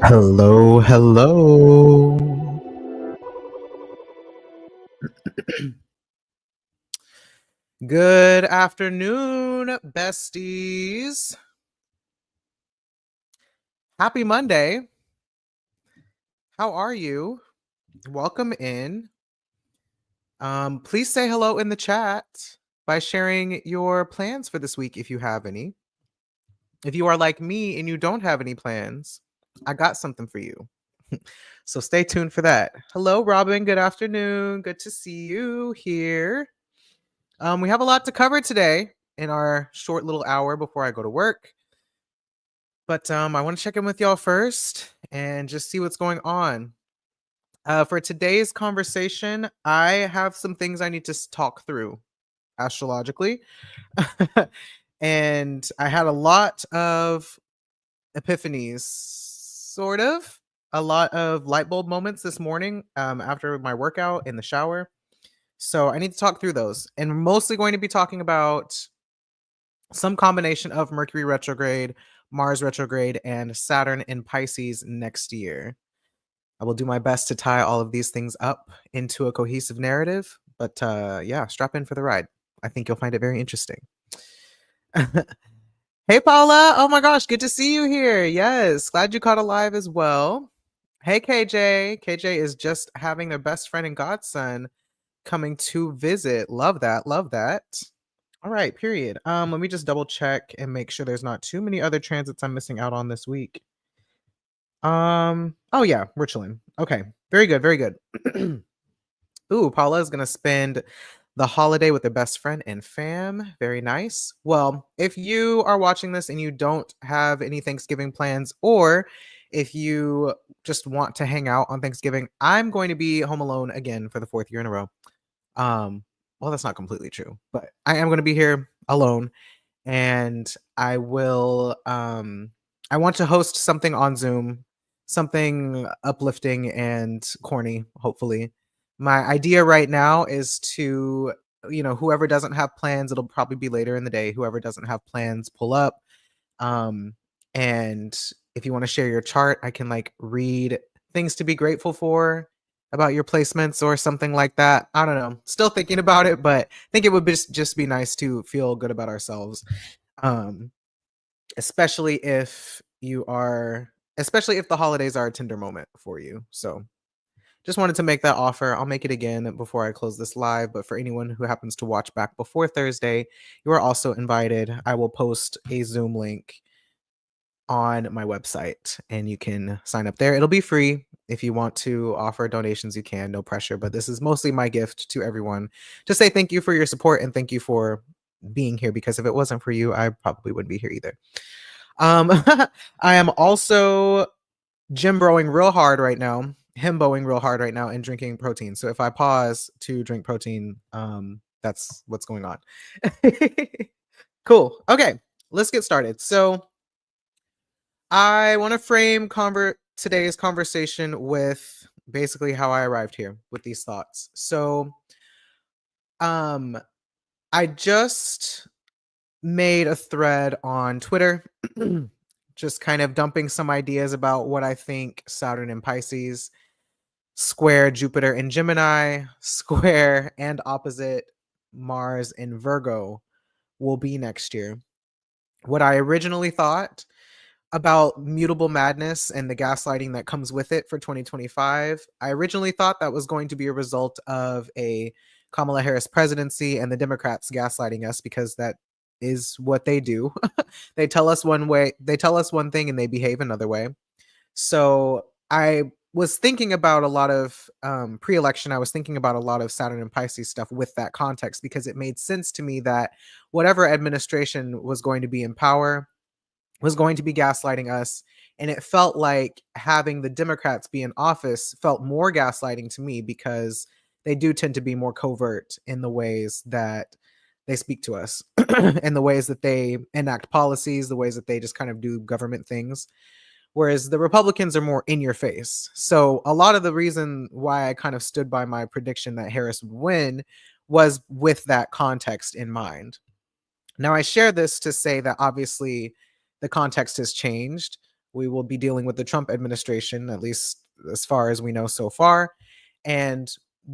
Hello, hello. Good afternoon, besties. Happy Monday. How are you? Welcome in. Please say hello in the chat by sharing your plans for this week if you have any. If you are like me and you don't have any plans, I got something for you. So stay tuned for that. Hello, Robin. Good afternoon. Good to see you here. We have a lot to cover today in our short little hour before I go to work. But I want to check in with y'all first and just see what's going on. For today's conversation, I have some things I need to talk through astrologically. And I had a lot of epiphanies, sort of. A lot of light bulb moments this morning after my workout in the shower. So I need to talk through those. And we're mostly going to be talking about some combination of Mercury retrograde, Mars retrograde, and Saturn in Pisces next year. I will do my best to tie all of these things up into a cohesive narrative. But yeah, strap in for the ride. I think you'll find it very interesting. Hey, Paula. Oh my gosh, good to see you here. Yes, glad you caught alive as well. Hey, KJ. KJ is just having their best friend and godson coming to visit. Love that. Love that. All right, period. Let me just double check and make sure there's not too many other transits I'm missing out on this week. Oh yeah, we're chilling. Okay, very good, very good. Ooh, Paula is gonna spend the holiday with their best friend and fam. Very nice. Well, if you are watching this and you don't have any Thanksgiving plans, or if you just want to hang out on Thanksgiving, I'm going to be home alone again for the fourth year in a row. Um, well, that's not completely true, but I am going to be here alone, and I want to host something on Zoom, something uplifting and corny, hopefully. My idea right now is to, whoever doesn't have plans, it'll probably be later in the day. Whoever doesn't have plans, pull up. Um, and if you want to share your chart, I can like read things to be grateful for about your placements or something like that. I don't know. Still thinking about it, but I think it would just be nice to feel good about ourselves. Um, especially if especially if the holidays are a tender moment for you. So just wanted to make that offer. I'll make it again before I close this live. But for anyone who happens to watch back before Thursday, you are also invited. I will post a Zoom link on my website and you can sign up there. It'll be free. If you want to offer donations, you can, no pressure. But this is mostly my gift to everyone to say thank you for your support and thank you for being here, because if it wasn't for you, I probably wouldn't be here either. I am also gym broing real hard right now, himboing real hard right now, and drinking protein. So if I pause to drink protein, that's what's going on. Cool. Okay, let's get started. So I want to frame today's conversation with basically how I arrived here with these thoughts. So, um, I just made a thread on Twitter, just kind of dumping some ideas about what I think Saturn in Pisces, square Jupiter in Gemini, square and opposite Mars in Virgo will be next year. What I originally thought about mutable madness and the gaslighting that comes with it for 2025. I originally thought that was going to be a result of a Kamala Harris presidency and the Democrats gaslighting us, because that is what they do. They tell us one way, they tell us one thing and they behave another way. So I was thinking about a lot of pre-election. I was thinking about a lot of Saturn and Pisces stuff with that context, because it made sense to me that whatever administration was going to be in power was going to be gaslighting us. And it felt like having the Democrats be in office felt more gaslighting to me, because they do tend to be more covert in the ways that they speak to us and the ways that they enact policies, the ways that they just kind of do government things. Whereas the Republicans are more in your face. So a lot of the reason why I kind of stood by my prediction that Harris would win was with that context in mind. Now, I share this to say that obviously the context has changed. We will be dealing with the Trump administration, at least as far as we know so far. And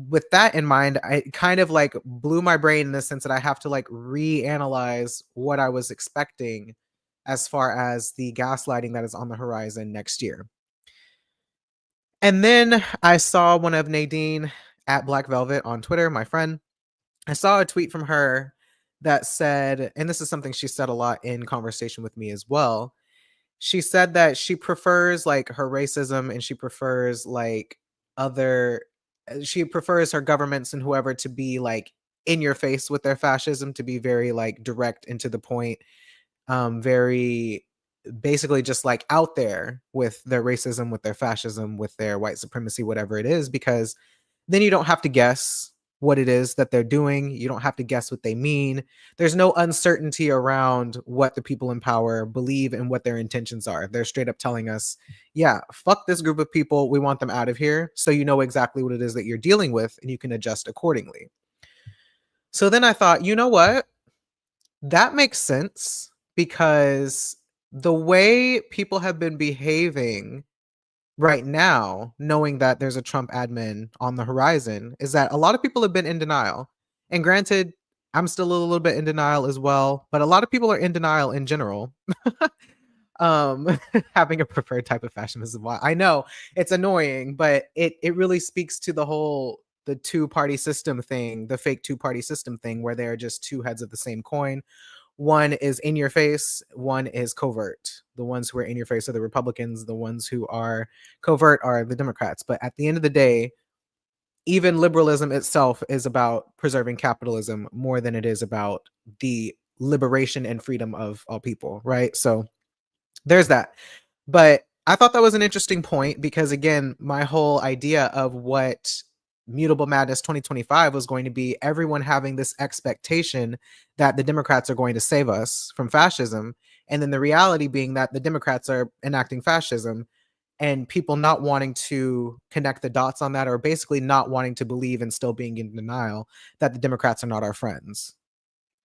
with that in mind, I kind of like blew my brain in the sense that I have to like reanalyze what I was expecting as far as the gaslighting that is on the horizon next year. And then I saw one of Nadine at Black Velvet on Twitter, my friend. I saw a tweet from her that said, and this is something she said a lot in conversation with me as well. She said that she prefers like her racism, and she prefers like other, she prefers her governments and whoever to be like in your face with their fascism, to be very like direct and to the point, very basically just like out there with their racism, with their fascism, with their white supremacy, whatever it is, because then you don't have to guess what it is that they're doing. You don't have to guess what they mean. There's no uncertainty around what the people in power believe and what their intentions are. They're straight up telling us, yeah, fuck this group of people. We want them out of here. So you know exactly what it is that you're dealing with and you can adjust accordingly. So then I thought, you know what? That makes sense, because the way people have been behaving right now, knowing that there's a Trump admin on the horizon, is that a lot of people have been in denial. And granted, I'm still a little bit in denial as well, but a lot of people are in denial in general. um Having a preferred type of fashion is why I know it's annoying, but it really speaks to the two-party system thing, the fake two-party system thing where they're just two heads of the same coin. One is in your face, one is covert. The ones who are in your face are the Republicans, the ones who are covert are the Democrats. But at the end of the day, even liberalism itself is about preserving capitalism more than it is about the liberation and freedom of all people, right? So there's that. But I thought that was an interesting point because, again, my whole idea of what Mutable Madness 2025 was going to be everyone having this expectation that the Democrats are going to save us from fascism. And then the reality being that the Democrats are enacting fascism and people not wanting to connect the dots on that, or basically not wanting to believe and still being in denial that the Democrats are not our friends.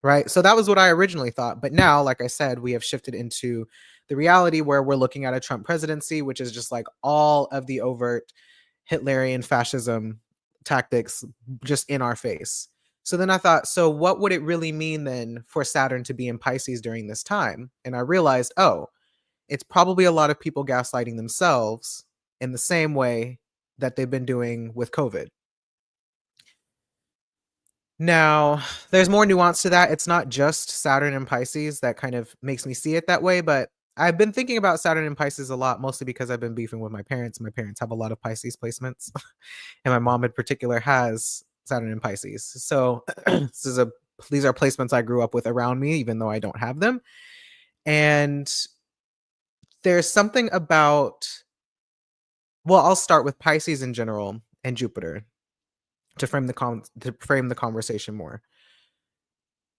Right. So that was what I originally thought. But now, like I said, we have shifted into the reality where we're looking at a Trump presidency, which is just like all of the overt Hitlerian fascism tactics just in our face. So then I thought, so what would it really mean then for Saturn to be in Pisces during this time? And I realized, oh, it's probably a lot of people gaslighting themselves in the same way that they've been doing with COVID. Now, there's more nuance to that. It's not just Saturn and Pisces that kind of makes me see it that way, but I've been thinking about Saturn and Pisces a lot, mostly because I've been beefing with my parents. My parents have a lot of Pisces placements, and my mom in particular has Saturn and Pisces. So these are placements I grew up with around me, even though I don't have them. And there's something about, well, I'll start with Pisces in general and Jupiter to frame the conversation more.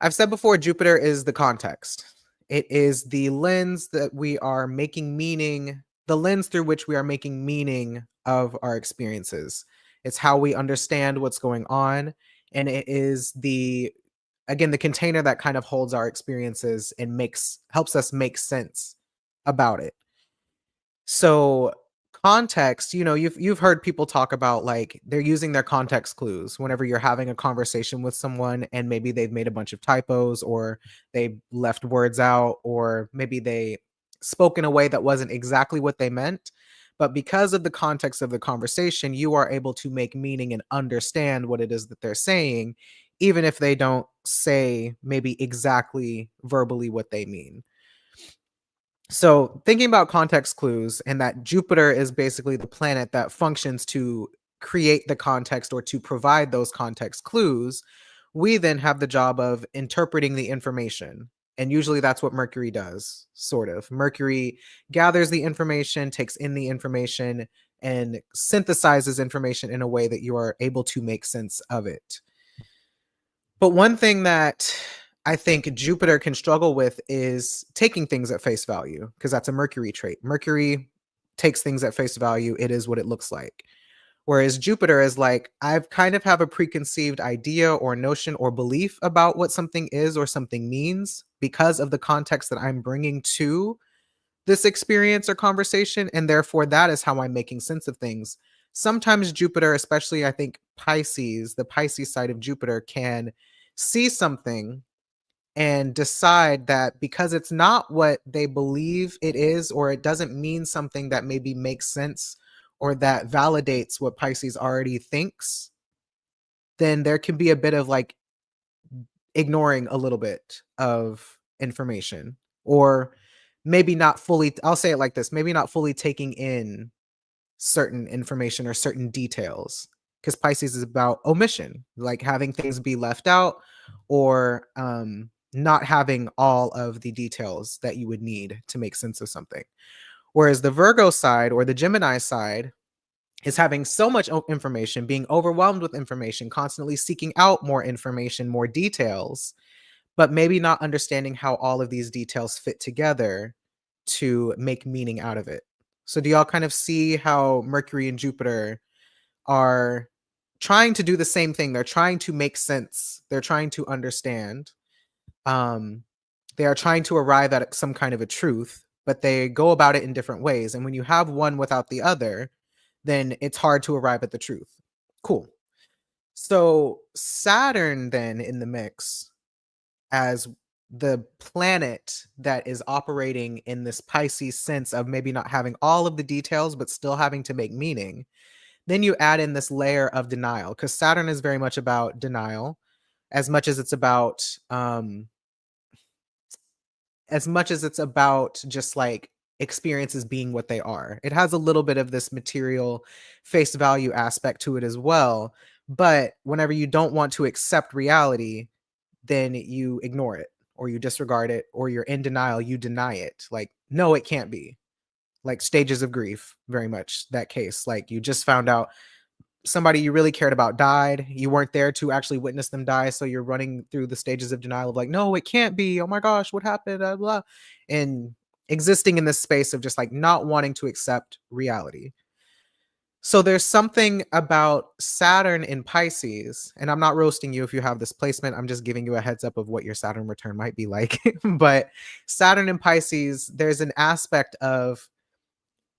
I've said before, Jupiter is the context. It is the lens that we are making meaning, the lens through which we are making meaning of our experiences. It's how we understand what's going on. And it is again, the container that kind of holds our experiences and helps us make sense about it. So context, you've heard people talk about like they're using their context clues whenever you're having a conversation with someone and maybe they've made a bunch of typos or they left words out or maybe they spoke in a way that wasn't exactly what they meant. But because of the context of the conversation, you are able to make meaning and understand what it is that they're saying, even if they don't say maybe exactly verbally what they mean. So, thinking about context clues and that Jupiter is basically the planet that functions to create the context or to provide those context clues, we then have the job of interpreting the information. And usually that's what Mercury does, sort of. Mercury gathers the information, takes in the information, and synthesizes information in a way that you are able to make sense of it. But one thing that I think Jupiter can struggle with is taking things at face value, because that's a Mercury trait. Mercury takes things at face value. It is what it looks like. Whereas Jupiter is like, I've kind of have a preconceived idea or notion or belief about what something is or something means because of the context that I'm bringing to this experience or conversation. And therefore, that is how I'm making sense of things. Sometimes Jupiter, especially I think Pisces, the Pisces side of Jupiter, can see something and decide that because it's not what they believe it is, or it doesn't mean something that maybe makes sense or that validates what Pisces already thinks, then there can be a bit of like ignoring a little bit of information, or maybe not fully, I'll say it like this, maybe not fully taking in certain information or certain details, because Pisces is about omission, like having things be left out, or not having all of the details that you would need to make sense of something. Whereas the Virgo side or the Gemini side is having so much information, being overwhelmed with information, constantly seeking out more information, more details, but maybe not understanding how all of these details fit together to make meaning out of it. So do y'all kind of see how Mercury and Jupiter are trying to do the same thing? They're trying to make sense. They're trying to understand. Um, they are trying to arrive at some kind of a truth, but they go about it in different ways. And when you have one without the other, then it's hard to arrive at the truth. Cool. So Saturn then in the mix as the planet that is operating in this Pisces sense of maybe not having all of the details, but still having to make meaning, then you add in this layer of denial because Saturn is very much about denial as much as it's about just like experiences being what they are. It has a little bit of this material face value aspect to it as well. But whenever you don't want to accept reality, then you ignore it or you disregard it or you're in denial, you deny it. Like, no, it can't be. Like stages of grief, very much that case. Like you just found out somebody you really cared about died. You weren't there to actually witness them die. So you're running through the stages of denial of like, no, it can't be. Oh my gosh, what happened? Blah, blah. And existing in this space of just like not wanting to accept reality. So there's something about Saturn in Pisces, and I'm not roasting you if you have this placement. I'm just giving you a heads up of what your Saturn return might be like. But Saturn in Pisces, there's an aspect of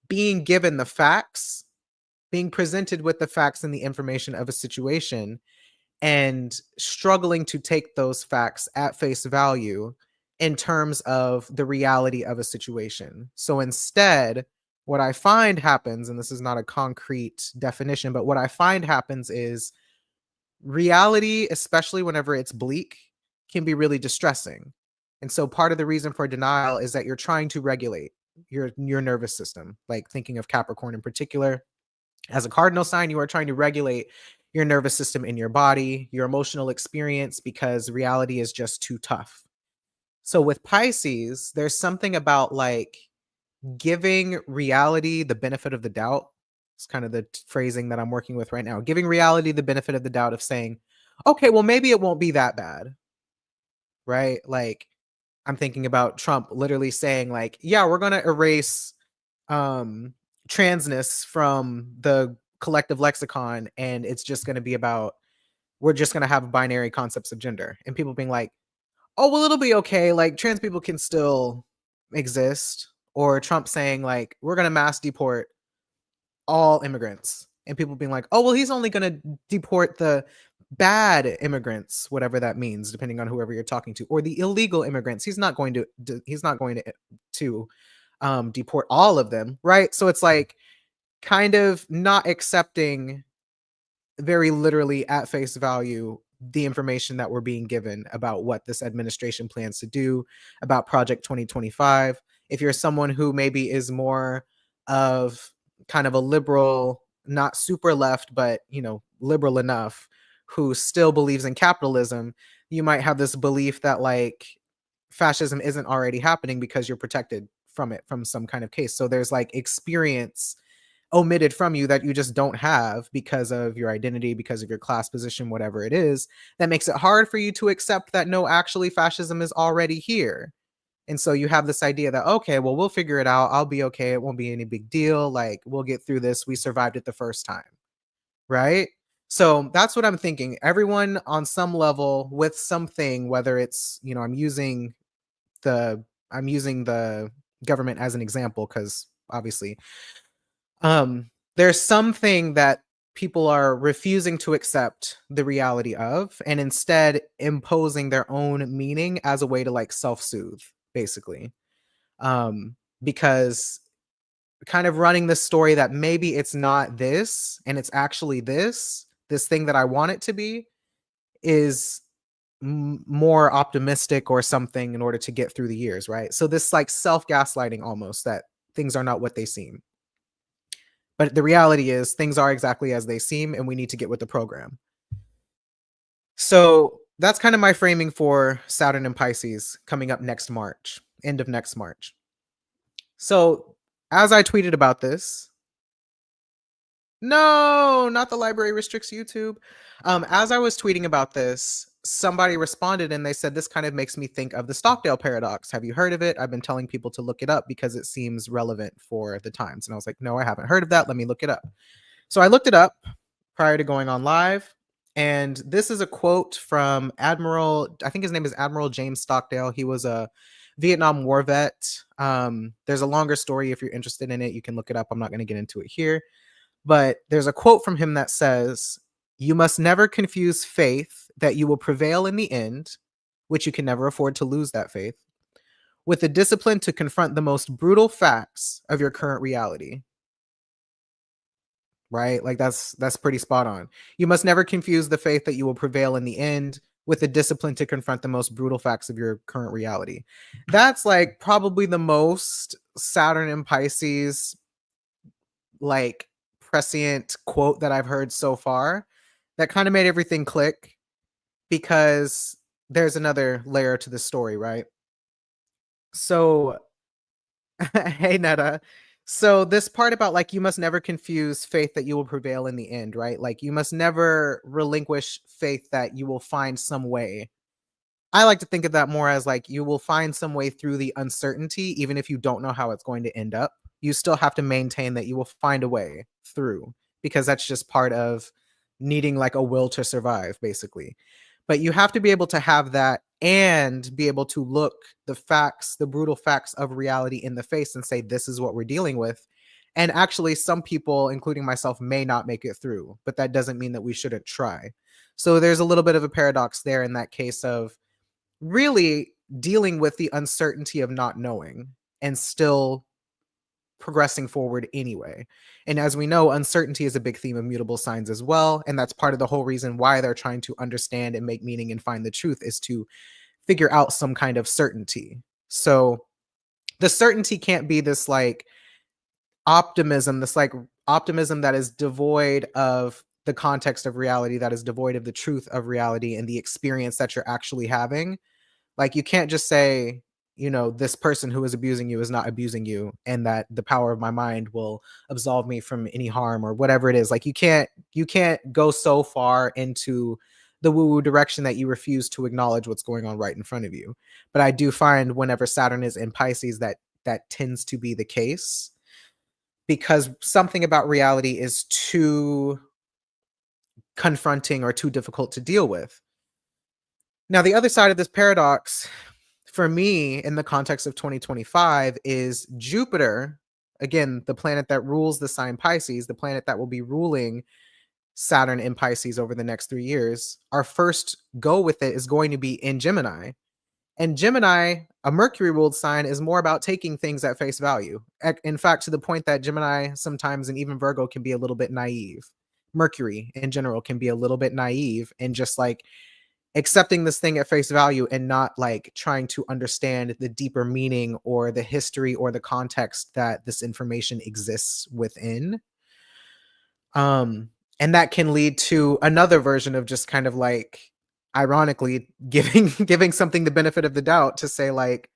being given the facts, being presented with the facts and the information of a situation, and struggling to take those facts at face value in terms of the reality of a situation. So instead, what I find happens, and this is not a concrete definition, but what I find happens is reality, especially whenever it's bleak, can be really distressing. And so part of the reason for denial is that you're trying to regulate your nervous system, like thinking of Capricorn in particular. As a cardinal sign, you are trying to regulate your nervous system in your body, your emotional experience, because reality is just too tough. So with Pisces, there's something about like giving reality the benefit of the doubt. It's kind of the phrasing that I'm working with right now. Giving reality the benefit of the doubt of saying, okay, well, maybe it won't be that bad, right? Like, I'm thinking about Trump literally saying, like, yeah, we're going to erase um transness from the collective lexicon and it's just going to be about we're just going to have binary concepts of gender and people being like, oh well, it'll be okay, like trans people can still exist. Or Trump saying like we're going to mass deport all immigrants and people being like, oh well, he's only going to deport the bad immigrants, whatever that means, depending on whoever you're talking to, or the illegal immigrants. He's not going to deport all of them, right? So it's like kind of not accepting very literally at face value the information that we're being given about what this administration plans to do about Project 2025. If you're someone who maybe is more of kind of a liberal, not super left, but liberal enough, who still believes in capitalism, you might have this belief that like fascism isn't already happening because you're protected from it from some kind of case. So there's like experience omitted from you that you just don't have because of your identity, because of your class position, whatever it is, that makes it hard for you to accept that no, actually fascism is already here. And so you have this idea that, okay, well, we'll figure it out. I'll be okay. It won't be any big deal. Like, we'll get through this. We survived it the first time. Right. So that's what I'm thinking. Everyone on some level with something, whether it's, the, I'm using the government as an example, because obviously there's something that people are refusing to accept the reality of and instead imposing their own meaning as a way to like self-soothe, basically. Because kind of running this story that maybe it's not this and it's actually this thing that I want it to be is more optimistic or something in order to get through the years, right? So this like self-gaslighting almost, that things are not what they seem. But the reality is things are exactly as they seem and we need to get with the program. So that's kind of my framing for Saturn and Pisces coming up next March, end of next March. So as I tweeted about this, no, not the library restricts YouTube. As I was tweeting about this, somebody responded and they said, this kind of makes me think of the Stockdale paradox. Have you heard of it? I've been telling people to look it up because it seems relevant for the times. And I was like, no, I haven't heard of that. Let me look it up. So I looked it up prior to going on live. And this is a quote from Admiral, I think his name is Admiral James Stockdale. He was a Vietnam War vet. There's a longer story. If you're interested in it, you can look it up. I'm not going to get into it here. But there's a quote from him that says, "You must never confuse faith that you will prevail in the end which you can never afford to lose that faith, with the discipline to confront the most brutal facts of your current reality. Right? Like that's pretty spot on. You must never confuse the faith that you will prevail in the end with the discipline to confront the most brutal facts of your current reality. That's like probably the most Saturn and Pisces like prescient quote that I've heard so far. That kind of made everything click because there's another layer to the story, right? So hey, Netta. So this part about like you must never confuse faith that you will prevail in the end, right? Like you must never relinquish faith that you will find some way. I like to think of that more as like you will find some way through the uncertainty, even if you don't know how it's going to end up. You still have to maintain that you will find a way through because that's just part of needing like a will to survive, basically. But you have to be able to have that and be able to look the facts, the brutal facts of reality in the face and say, this is what we're dealing with. And actually, some people, including myself, may not make it through, but that doesn't mean that we shouldn't try. So there's a little bit of a paradox there in that case of really dealing with the uncertainty of not knowing and still progressing forward anyway. And as we know, uncertainty is a big theme of mutable signs as well. And that's part of the whole reason why they're trying to understand and make meaning and find the truth is to figure out some kind of certainty. So the certainty can't be this like optimism that is devoid of the context of reality, that is devoid of the truth of reality and the experience that you're actually having. Like you can't just say, this person who is abusing you is not abusing you and that the power of my mind will absolve me from any harm or whatever it is. Like you can't go so far into the woo-woo direction that you refuse to acknowledge what's going on right in front of you. But I do find whenever Saturn is in Pisces that tends to be the case because something about reality is too confronting or too difficult to deal with. Now, the other side of this paradox for me in the context of 2025 is Jupiter, again, the planet that rules the sign Pisces, the planet that will be ruling Saturn in Pisces over the next 3 years. Our first go with it is going to be in Gemini. And Gemini, a Mercury ruled sign, is more about taking things at face value. In fact, to the point that Gemini sometimes and even Virgo can be a little bit naive. Mercury in general can be a little bit naive and just like accepting this thing at face value and not like trying to understand the deeper meaning or the history or the context that this information exists within. Um, and that can lead to another version of just kind of like ironically giving something the benefit of the doubt to say like,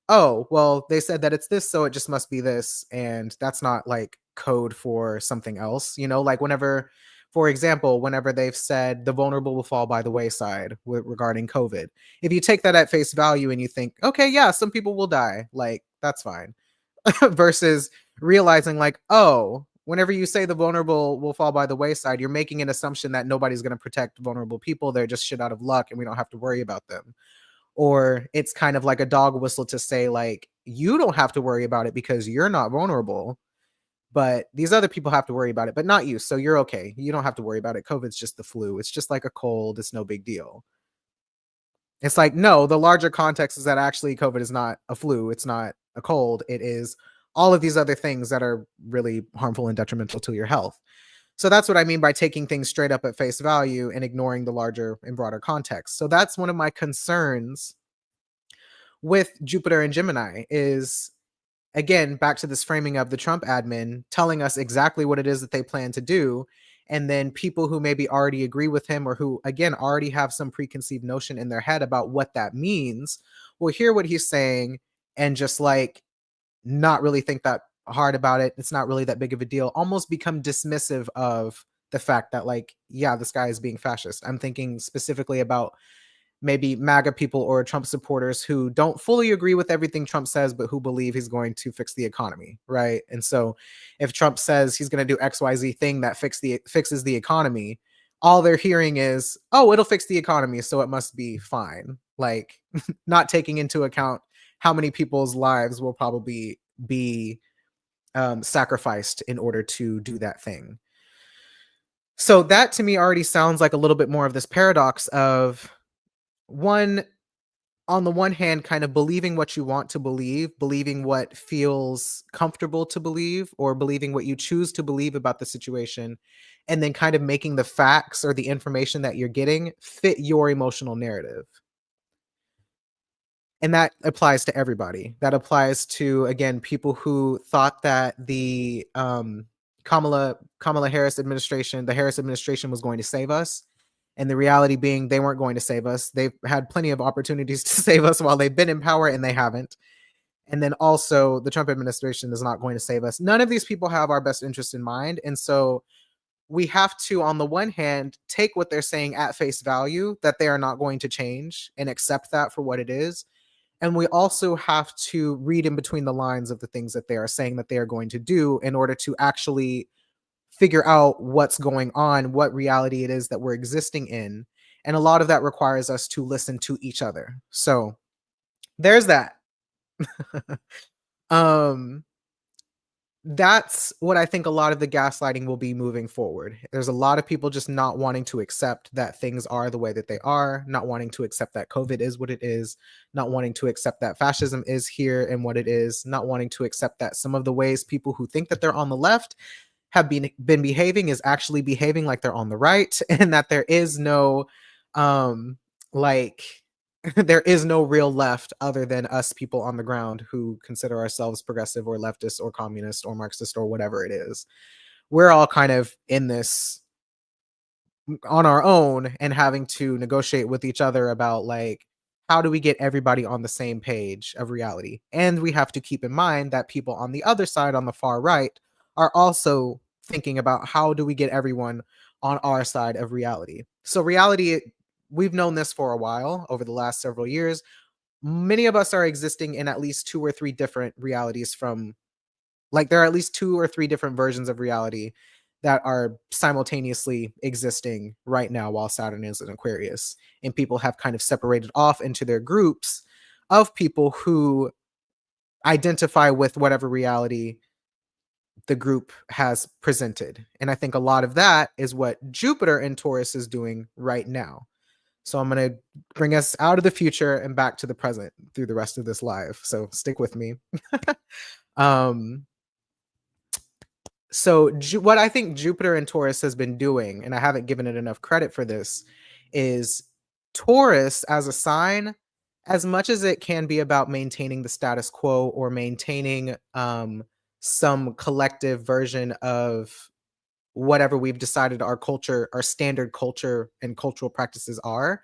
oh, well, they said that it's this, so it just must be this. And that's not like code for something else, like whenever, for example, whenever they've said the vulnerable will fall by the wayside regarding COVID, if you take that at face value and you think, okay, yeah, some people will die, like that's fine. Versus realizing like, oh, whenever you say the vulnerable will fall by the wayside, you're making an assumption that nobody's going to protect vulnerable people. They're just shit out of luck and we don't have to worry about them. Or it's kind of like a dog whistle to say like, you don't have to worry about it because you're not vulnerable, but these other people have to worry about it, but not you. So you're okay. You don't have to worry about it. COVID's just the flu. It's just like a cold. It's no big deal. It's like, no, the larger context is that actually COVID is not a flu. It's not a cold. It is all of these other things that are really harmful and detrimental to your health. So that's what I mean by taking things straight up at face value and ignoring the larger and broader context. So that's one of my concerns with Jupiter and Gemini is, again, back to this framing of the Trump admin telling us exactly what it is that they plan to do. And then people who maybe already agree with him or who, again, already have some preconceived notion in their head about what that means will hear what he's saying and just like not really think that hard about it. It's not really that big of a deal. Almost become dismissive of the fact that like, yeah, this guy is being fascist. I'm thinking specifically about maybe MAGA people or Trump supporters who don't fully agree with everything Trump says, but who believe he's going to fix the economy, right? And so if Trump says he's going to do XYZ thing that fixes the economy, all they're hearing is, oh, it'll fix the economy, so it must be fine. Like not taking into account how many people's lives will probably be sacrificed in order to do that thing. So that to me already sounds like a little bit more of this paradox of one on the one hand, kind of believing what you want to believe, believing what feels comfortable to believe, or believing what you choose to believe about the situation, and then kind of making the facts or the information that you're getting fit your emotional narrative. And that applies to everybody. That applies to, again, people who thought that the Kamala Harris administration, the Harris administration, was going to save us, and the reality being they weren't going to save us. They've had plenty of opportunities to save us while they've been in power, and they haven't. And then also, the Trump administration is not going to save us. None of these people have our best interest in mind, and so we have to, on the one hand, take what they're saying at face value, that they are not going to change, and accept that for what it is. And we also have to read in between the lines of the things that they are saying that they are going to do in order to actually figure out what's going on, what reality it is that we're existing in. And a lot of that requires us to listen to each other. So there's that. um that's what I think a lot of the gaslighting will be moving forward. There's a lot of people just not wanting to accept that things are the way that they are, not wanting to accept that COVID is what it is, not wanting to accept that fascism is here and what it is, not wanting to accept that some of the ways people who think that they're on the left have been behaving is actually behaving like they're on the right, and that there is no like there is no real left other than us people on the ground who consider ourselves progressive or leftist or communist or Marxist or whatever it is. We're all kind of in this on our own and having to negotiate with each other about, like, how do we get everybody on the same page of reality. And we have to keep in mind that people on the other side, on the far right, are also thinking about how do we get everyone on our side of reality. So reality, we've known this for a while, over the last several years. Many of us are existing in at least two or three different realities, from like, there are at least two or three different versions of reality that are simultaneously existing right now while Saturn is in Aquarius. And people have kind of separated off into their groups of people who identify with whatever reality the group has presented. And I think a lot of that is what Jupiter in Taurus is doing right now. So I'm going to bring us out of the future and back to the present through the rest of this live. So stick with me. um So what I think Jupiter and Taurus has been doing, and I haven't given it enough credit for this, is Taurus as a sign, as much as it can be about maintaining the status quo or maintaining some collective version of whatever we've decided our culture, our standard culture and cultural practices are.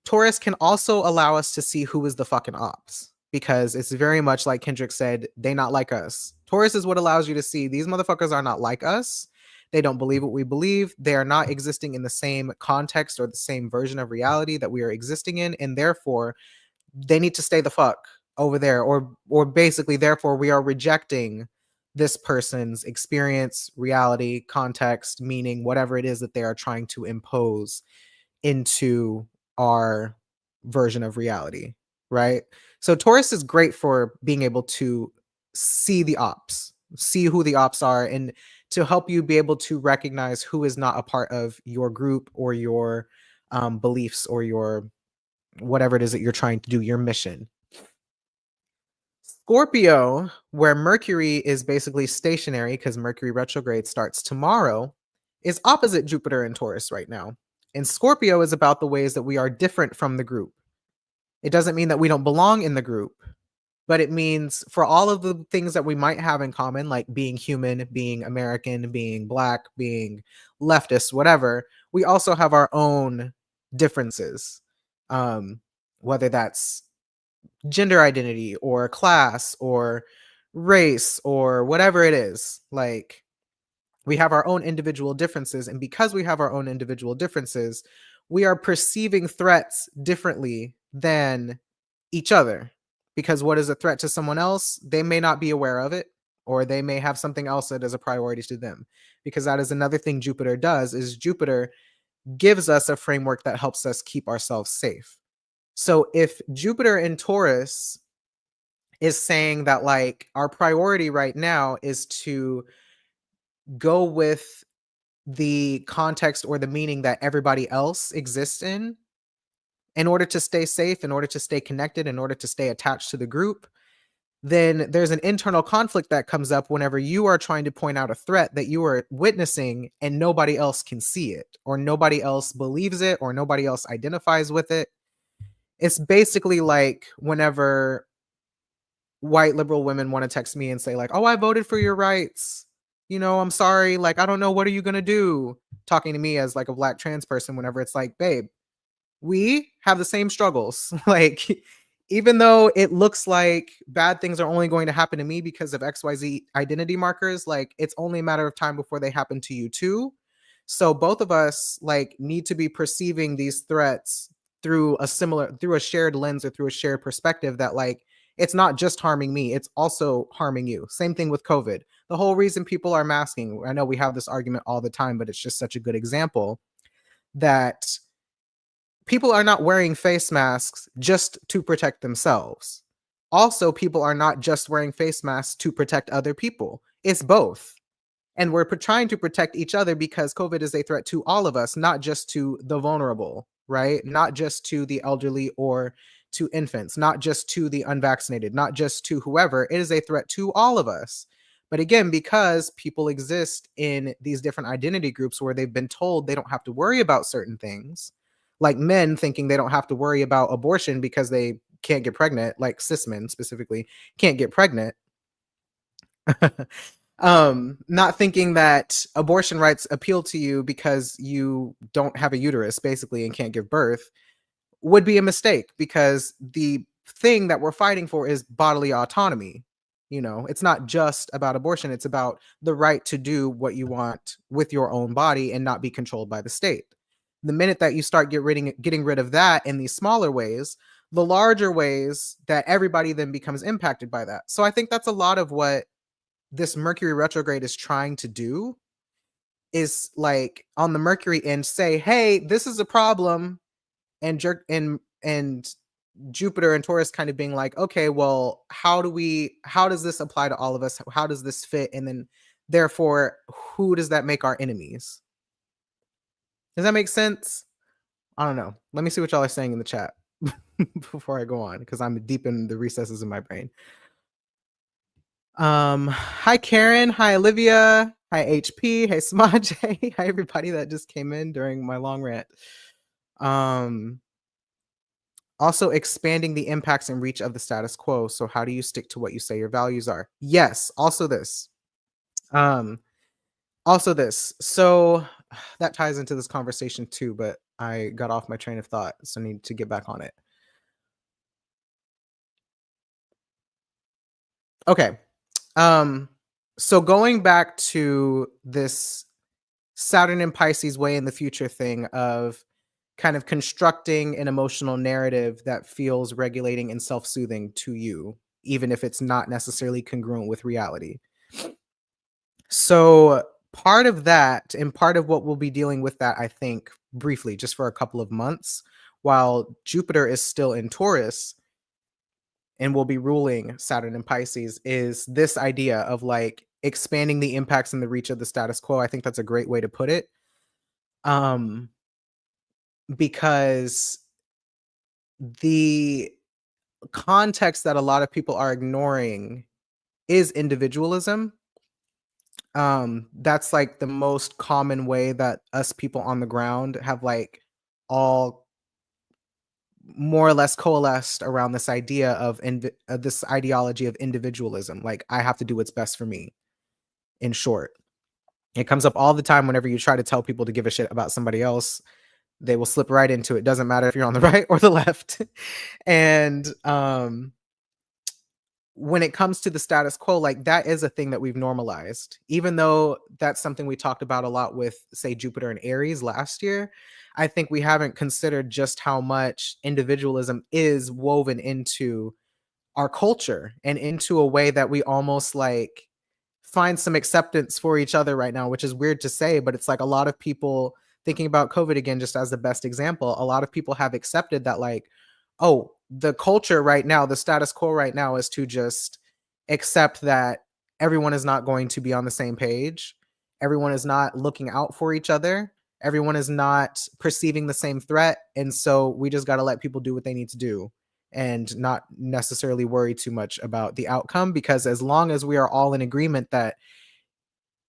Taurus can also allow us to see who is the fucking ops, because it's very much like Kendrick said, they not like us. Taurus is what allows you to see these motherfuckers are not like us. They don't believe what we believe. They are not existing in the same context or the same version of reality that we are existing in, and therefore they need to stay the fuck over there, or basically therefore we are rejecting this person's experience, reality, context, meaning, whatever it is that they are trying to impose into our version of reality, right? So Taurus is great for being able to see the ops, see who the ops are, and to help you be able to recognize who is not a part of your group or your beliefs or your whatever it is that you're trying to do, your mission. Scorpio, where Mercury is basically stationary because Mercury retrograde starts tomorrow, is opposite Jupiter and Taurus right now. And Scorpio is about the ways that we are different from the group. It doesn't mean that we don't belong in the group, but it means for all of the things that we might have in common, like being human, being American, being Black, being leftist, whatever, we also have our own differences. Whether that's gender identity or class or race or whatever it is, like, we have our own individual differences, and because we have our own individual differences, we are perceiving threats differently than each other. Because what is a threat to someone else, they may not be aware of it, or they may have something else that is a priority to them. Because that is another thing Jupiter does, is Jupiter gives us a framework that helps us keep ourselves safe. So if Jupiter in Taurus is saying that, like, our priority right now is to go with the context or the meaning that everybody else exists in, in order to stay safe, in order to stay connected, in order to stay attached to the group, then there's an internal conflict that comes up whenever you are trying to point out a threat that you are witnessing and nobody else can see it, or nobody else believes it, or nobody else identifies with it. It's basically like whenever white liberal women want to text me and say, like, oh, I voted for your rights. I'm sorry. Like, I don't know. What are you going to do? Talking to me as like a black trans person, whenever it's like, babe, we have the same struggles. Like, even though it looks like bad things are only going to happen to me because of XYZ identity markers, like it's only a matter of time before they happen to you too. So both of us like need to be perceiving these threats through a shared lens or through a shared perspective that like it's not just harming me, it's also harming you. Same thing with COVID. The whole reason people are masking, I know we have this argument all the time, but it's just such a good example that people are not wearing face masks just to protect themselves. Also, people are not just wearing face masks to protect other people. It's both. And we're trying to protect each other because COVID is a threat to all of us, not just to the vulnerable, right? Not just to the elderly or to infants, not just to the unvaccinated, not just to whoever. It is a threat to all of us. But again, because people exist in these different identity groups where they've been told they don't have to worry about certain things, like men thinking they don't have to worry about abortion because they can't get pregnant, like cis men specifically can't get pregnant. Not thinking that abortion rights appeal to you because you don't have a uterus basically and can't give birth would be a mistake, because the thing that we're fighting for is bodily autonomy. It's not just about abortion, it's about the right to do what you want with your own body and not be controlled by the state. The minute that you start getting rid of that in these smaller ways, the larger ways that everybody then becomes impacted by that. So I think that's a lot of what this Mercury retrograde is trying to do, is like on the Mercury end say, hey, this is a problem, and Jupiter and Taurus kind of being like, okay, well, how does this apply to all of us? How does this fit? And then therefore, who does that make our enemies? Does that make sense? I don't know. Let me see what y'all are saying in the chat before I go on, because I'm deep in the recesses of my brain. Hi Karen, hi Olivia, hi HP, hey Smaj, hi everybody that just came in during my long rant. Also expanding the impacts and reach of the status quo. So how do you stick to what you say your values are? Yes, also this. So that ties into this conversation too, but I got off my train of thought, so I need to get back on it. Okay. So going back to this Saturn and Pisces way in the future thing of kind of constructing an emotional narrative that feels regulating and self-soothing to you, even if it's not necessarily congruent with reality. So part of that, and part of what we'll be dealing with that, I think, briefly, just for a couple of months, while Jupiter is still in Taurus and will be ruling Saturn and Pisces, is this idea of like expanding the impacts and the reach of the status quo. I think that's a great way to put it. Because the context that a lot of people are ignoring is individualism. That's like the most common way that us people on the ground have like all more or less coalesced around this idea of this ideology of individualism. Like, I have to do what's best for me, in short. It comes up all the time whenever you try to tell people to give a shit about somebody else. They will slip right into it. Doesn't matter if you're on the right or the left. And when it comes to the status quo, like that is a thing that we've normalized, even though that's something we talked about a lot with, say, Jupiter and Aries last year. I think we haven't considered just how much individualism is woven into our culture and into a way that we almost like find some acceptance for each other right now, which is weird to say, but it's like a lot of people, thinking about COVID again, just as the best example, a lot of people have accepted that like, oh, the culture right now, the status quo right now is to just accept that everyone is not going to be on the same page. Everyone is not looking out for each other. Everyone is not perceiving the same threat. And so we just got to let people do what they need to do and not necessarily worry too much about the outcome, because as long as we are all in agreement that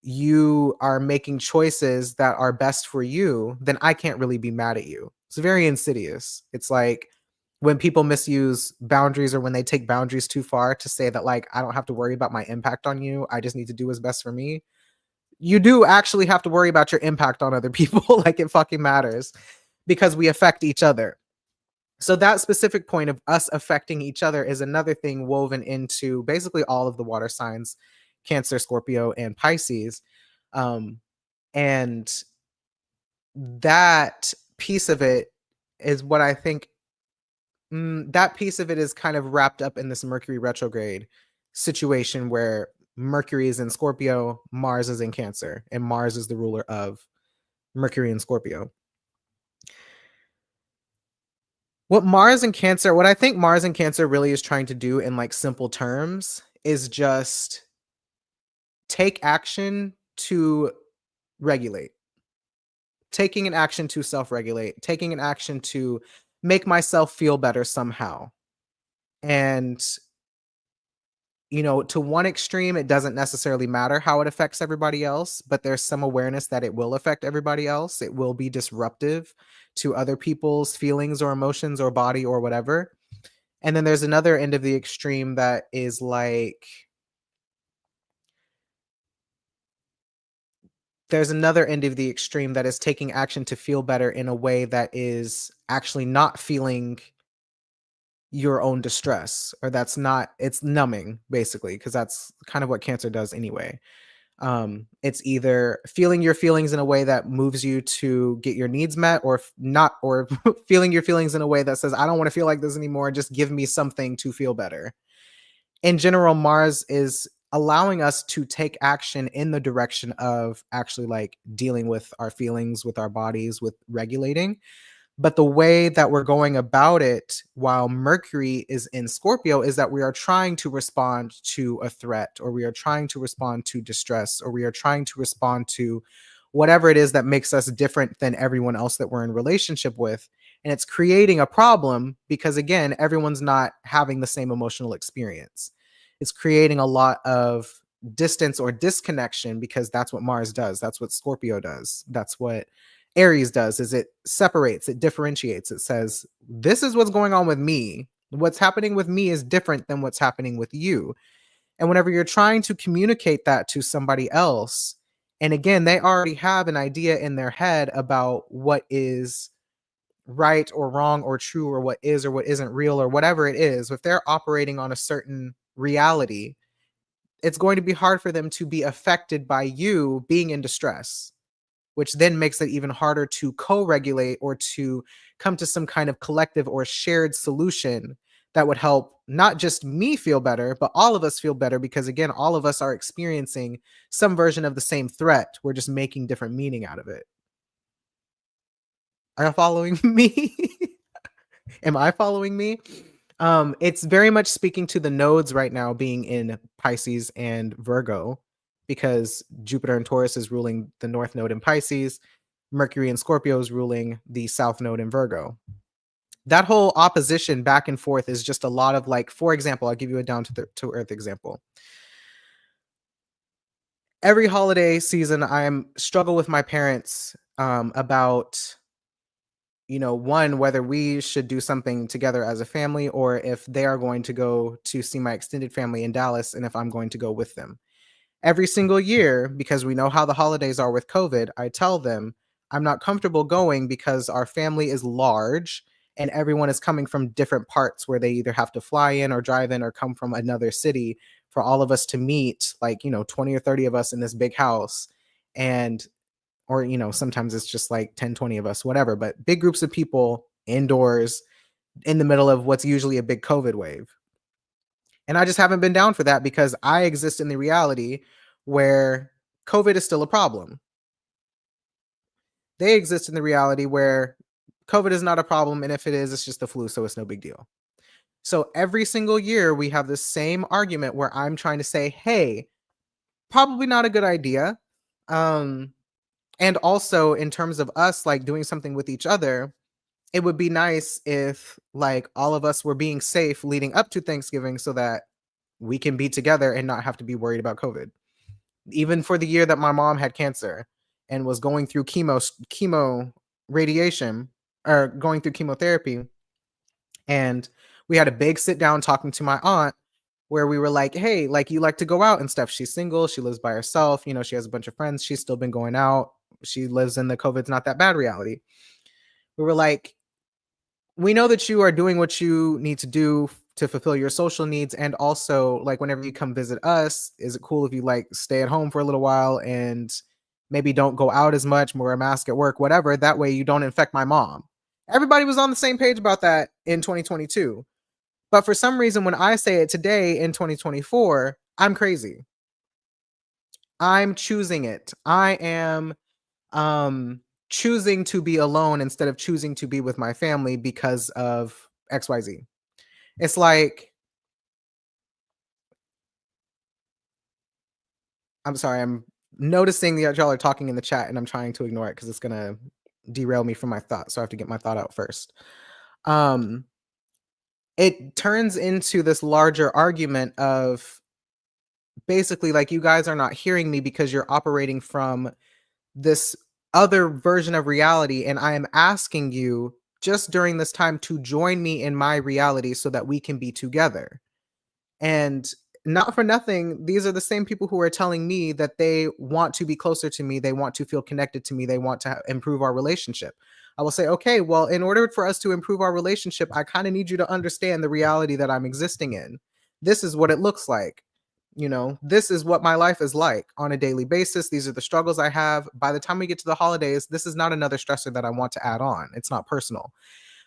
you are making choices that are best for you, then I can't really be mad at you. It's very insidious. It's like when people misuse boundaries, or when they take boundaries too far to say that, like, I don't have to worry about my impact on you. I just need to do what's best for me. You do actually have to worry about your impact on other people. Like, it fucking matters, because we affect each other. So that specific point of us affecting each other is another thing woven into basically all of the water signs, Cancer, Scorpio, and Pisces. Um, and that piece of it is what I think, that piece of it is kind of wrapped up in this Mercury retrograde situation, where Mercury is in Scorpio, Mars is in Cancer, and Mars is the ruler of Mercury and Scorpio. What I think Mars and Cancer really is trying to do in like simple terms is just take action to regulate, taking an action to self regulate, taking an action to make myself feel better somehow. And, to one extreme, it doesn't necessarily matter how it affects everybody else, but there's some awareness that it will affect everybody else. It will be disruptive to other people's feelings or emotions or body or whatever. And then there's another end of the extreme that is like, there's another end of the extreme that is taking action to feel better in a way that is actually not feeling your own distress, or that's not, it's numbing basically, because that's kind of what Cancer does anyway. It's either feeling your feelings in a way that moves you to get your needs met, or not, or feeling your feelings in a way that says, I don't want to feel like this anymore, just give me something to feel better. In general, Mars is allowing us to take action in the direction of actually like dealing with our feelings, with our bodies, with regulating. But the way that we're going about it while Mercury is in Scorpio is that we are trying to respond to a threat, or we are trying to respond to distress, or we are trying to respond to whatever it is that makes us different than everyone else that we're in relationship with. And it's creating a problem because, again, everyone's not having the same emotional experience. It's creating a lot of distance or disconnection, because that's what Mars does. That's what Scorpio does. That's what Aries does, is it separates, it differentiates. It says, this is what's going on with me. What's happening with me is different than what's happening with you. And whenever you're trying to communicate that to somebody else, and again, they already have an idea in their head about what is right or wrong or true, or what is or what isn't real, or whatever it is, if they're operating on a certain reality, it's going to be hard for them to be affected by you being in distress, which then makes it even harder to co-regulate or to come to some kind of collective or shared solution that would help not just me feel better, but all of us feel better, because again, all of us are experiencing some version of the same threat. We're just making different meaning out of it. Are you following me? Am I following me? It's very much speaking to the nodes right now being in Pisces and Virgo, because Jupiter and Taurus is ruling the North Node in Pisces. Mercury and Scorpio is ruling the South Node in Virgo. That whole opposition back and forth is just a lot of, like, for example, I'll give you a down to earth example. Every holiday season, I'm struggle with my parents about, one, whether we should do something together as a family, or if they are going to go to see my extended family in Dallas, and if I'm going to go with them. Every single year, because we know how the holidays are with COVID, I tell them I'm not comfortable going because our family is large and everyone is coming from different parts, where they either have to fly in or drive in or come from another city for all of us to meet, like, 20 or 30 of us in this big house. And or sometimes it's just like 10, 20 of us, whatever, but big groups of people indoors in the middle of what's usually a big COVID wave. And I just haven't been down for that, because I exist in the reality where COVID is still a problem. They exist in the reality where COVID is not a problem, and if it is, it's just the flu, so it's no big deal. So every single year we have this same argument where I'm trying to say, hey, probably not a good idea. Um, And also in terms of us like doing something with each other, it would be nice if like all of us were being safe leading up to Thanksgiving so that we can be together and not have to be worried about COVID. Even for the year that my mom had cancer and was going through chemo radiation or going through chemotherapy, and we had a big sit down talking to my aunt where we were like, hey, like you like to go out and stuff. She's single, she lives by herself, you know, she has a bunch of friends, she's still been going out. She lives in the COVID's not that bad reality. We were like, we know that you are doing what you need to do to fulfill your social needs, and also like whenever you come visit us, is it cool if you like stay at home for a little while and maybe don't go out as much, wear a mask at work, whatever, that way you don't infect my mom. Everybody was on the same page about that in 2022. But for some reason when I say it today in 2024, I'm crazy. I'm choosing it. I am choosing to be alone instead of choosing to be with my family because of XYZ. It's like, I'm sorry, I'm noticing that y'all are talking in the chat and I'm trying to ignore it because it's gonna derail me from my thought. So I have to get my thought out first. Um, it turns into this larger argument of basically like you guys are not hearing me because you're operating from this other version of reality, and I am asking you just during this time to join me in my reality so that we can be together. And not for nothing, these are the same people who are telling me that they want to be closer to me, they want to feel connected to me, they want to improve our relationship. I will say, okay, well, in order for us to improve our relationship, I kind of need you to understand the reality that I'm existing in. This is what it looks like. You know, this is what my life is like on a daily basis. These are the struggles I have. By the time we get to the holidays, this is not another stressor that I want to add on. It's not personal.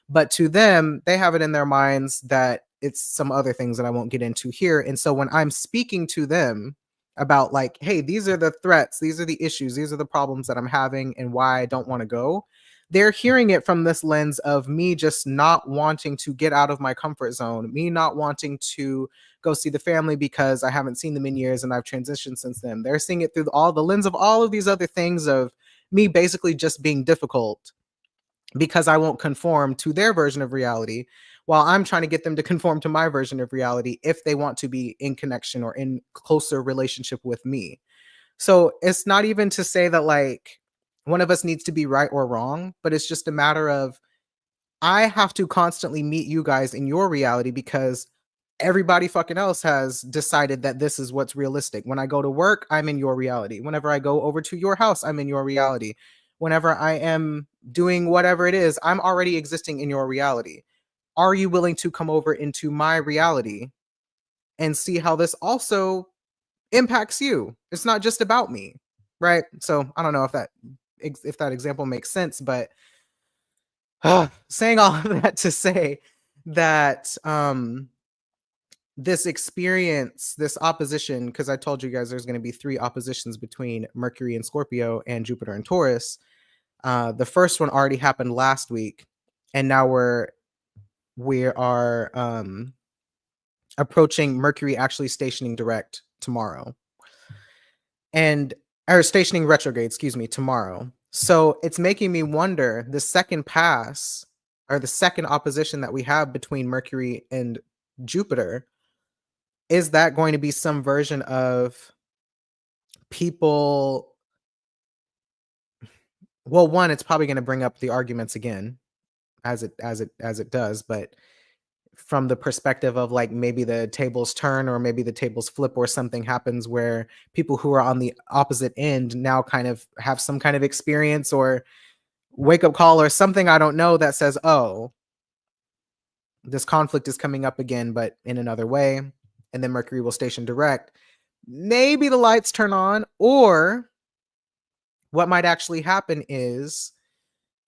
But to them, they have it in their minds that it's some other things that I won't get into here. And so when I'm speaking to them about like, hey, these are the threats, these are the issues, these are the problems that I'm having and why I don't want to go, they're hearing it from this lens of me just not wanting to get out of my comfort zone, me not wanting to go see the family because I haven't seen them in years and I've transitioned since then. They're seeing it through all the lens of all of these other things of me basically just being difficult because I won't conform to their version of reality while I'm trying to get them to conform to my version of reality if they want to be in connection or in closer relationship with me. So it's not even to say that like one of us needs to be right or wrong, but it's just a matter of I have to constantly meet you guys in your reality because everybody fucking else has decided that this is what's realistic. When I go to work, I'm in your reality. Whenever I go over to your house, I'm in your reality. Whenever I am doing whatever it is, I'm already existing in your reality. Are you willing to come over into my reality and see how this also impacts you? It's not just about me, right? So I don't know if that example makes sense, but saying all of that to say that this experience, this opposition, because I told you guys there's going to be 3 oppositions between Mercury and Scorpio and Jupiter and Taurus. The first one already happened last week, and now we are approaching Mercury actually stationing direct tomorrow, and or stationing retrograde, excuse me, tomorrow. So it's making me wonder the second pass or the second opposition that we have between Mercury and Jupiter, is that going to be some version of people? Well, one, it's probably going to bring up the arguments again as it does, but from the perspective of like maybe the tables turn or maybe the tables flip or something happens where people who are on the opposite end now kind of have some kind of experience or wake up call or something, I don't know, that says, oh, this conflict is coming up again, but in another way. And then Mercury will station direct. Maybe the lights turn on, or what might actually happen is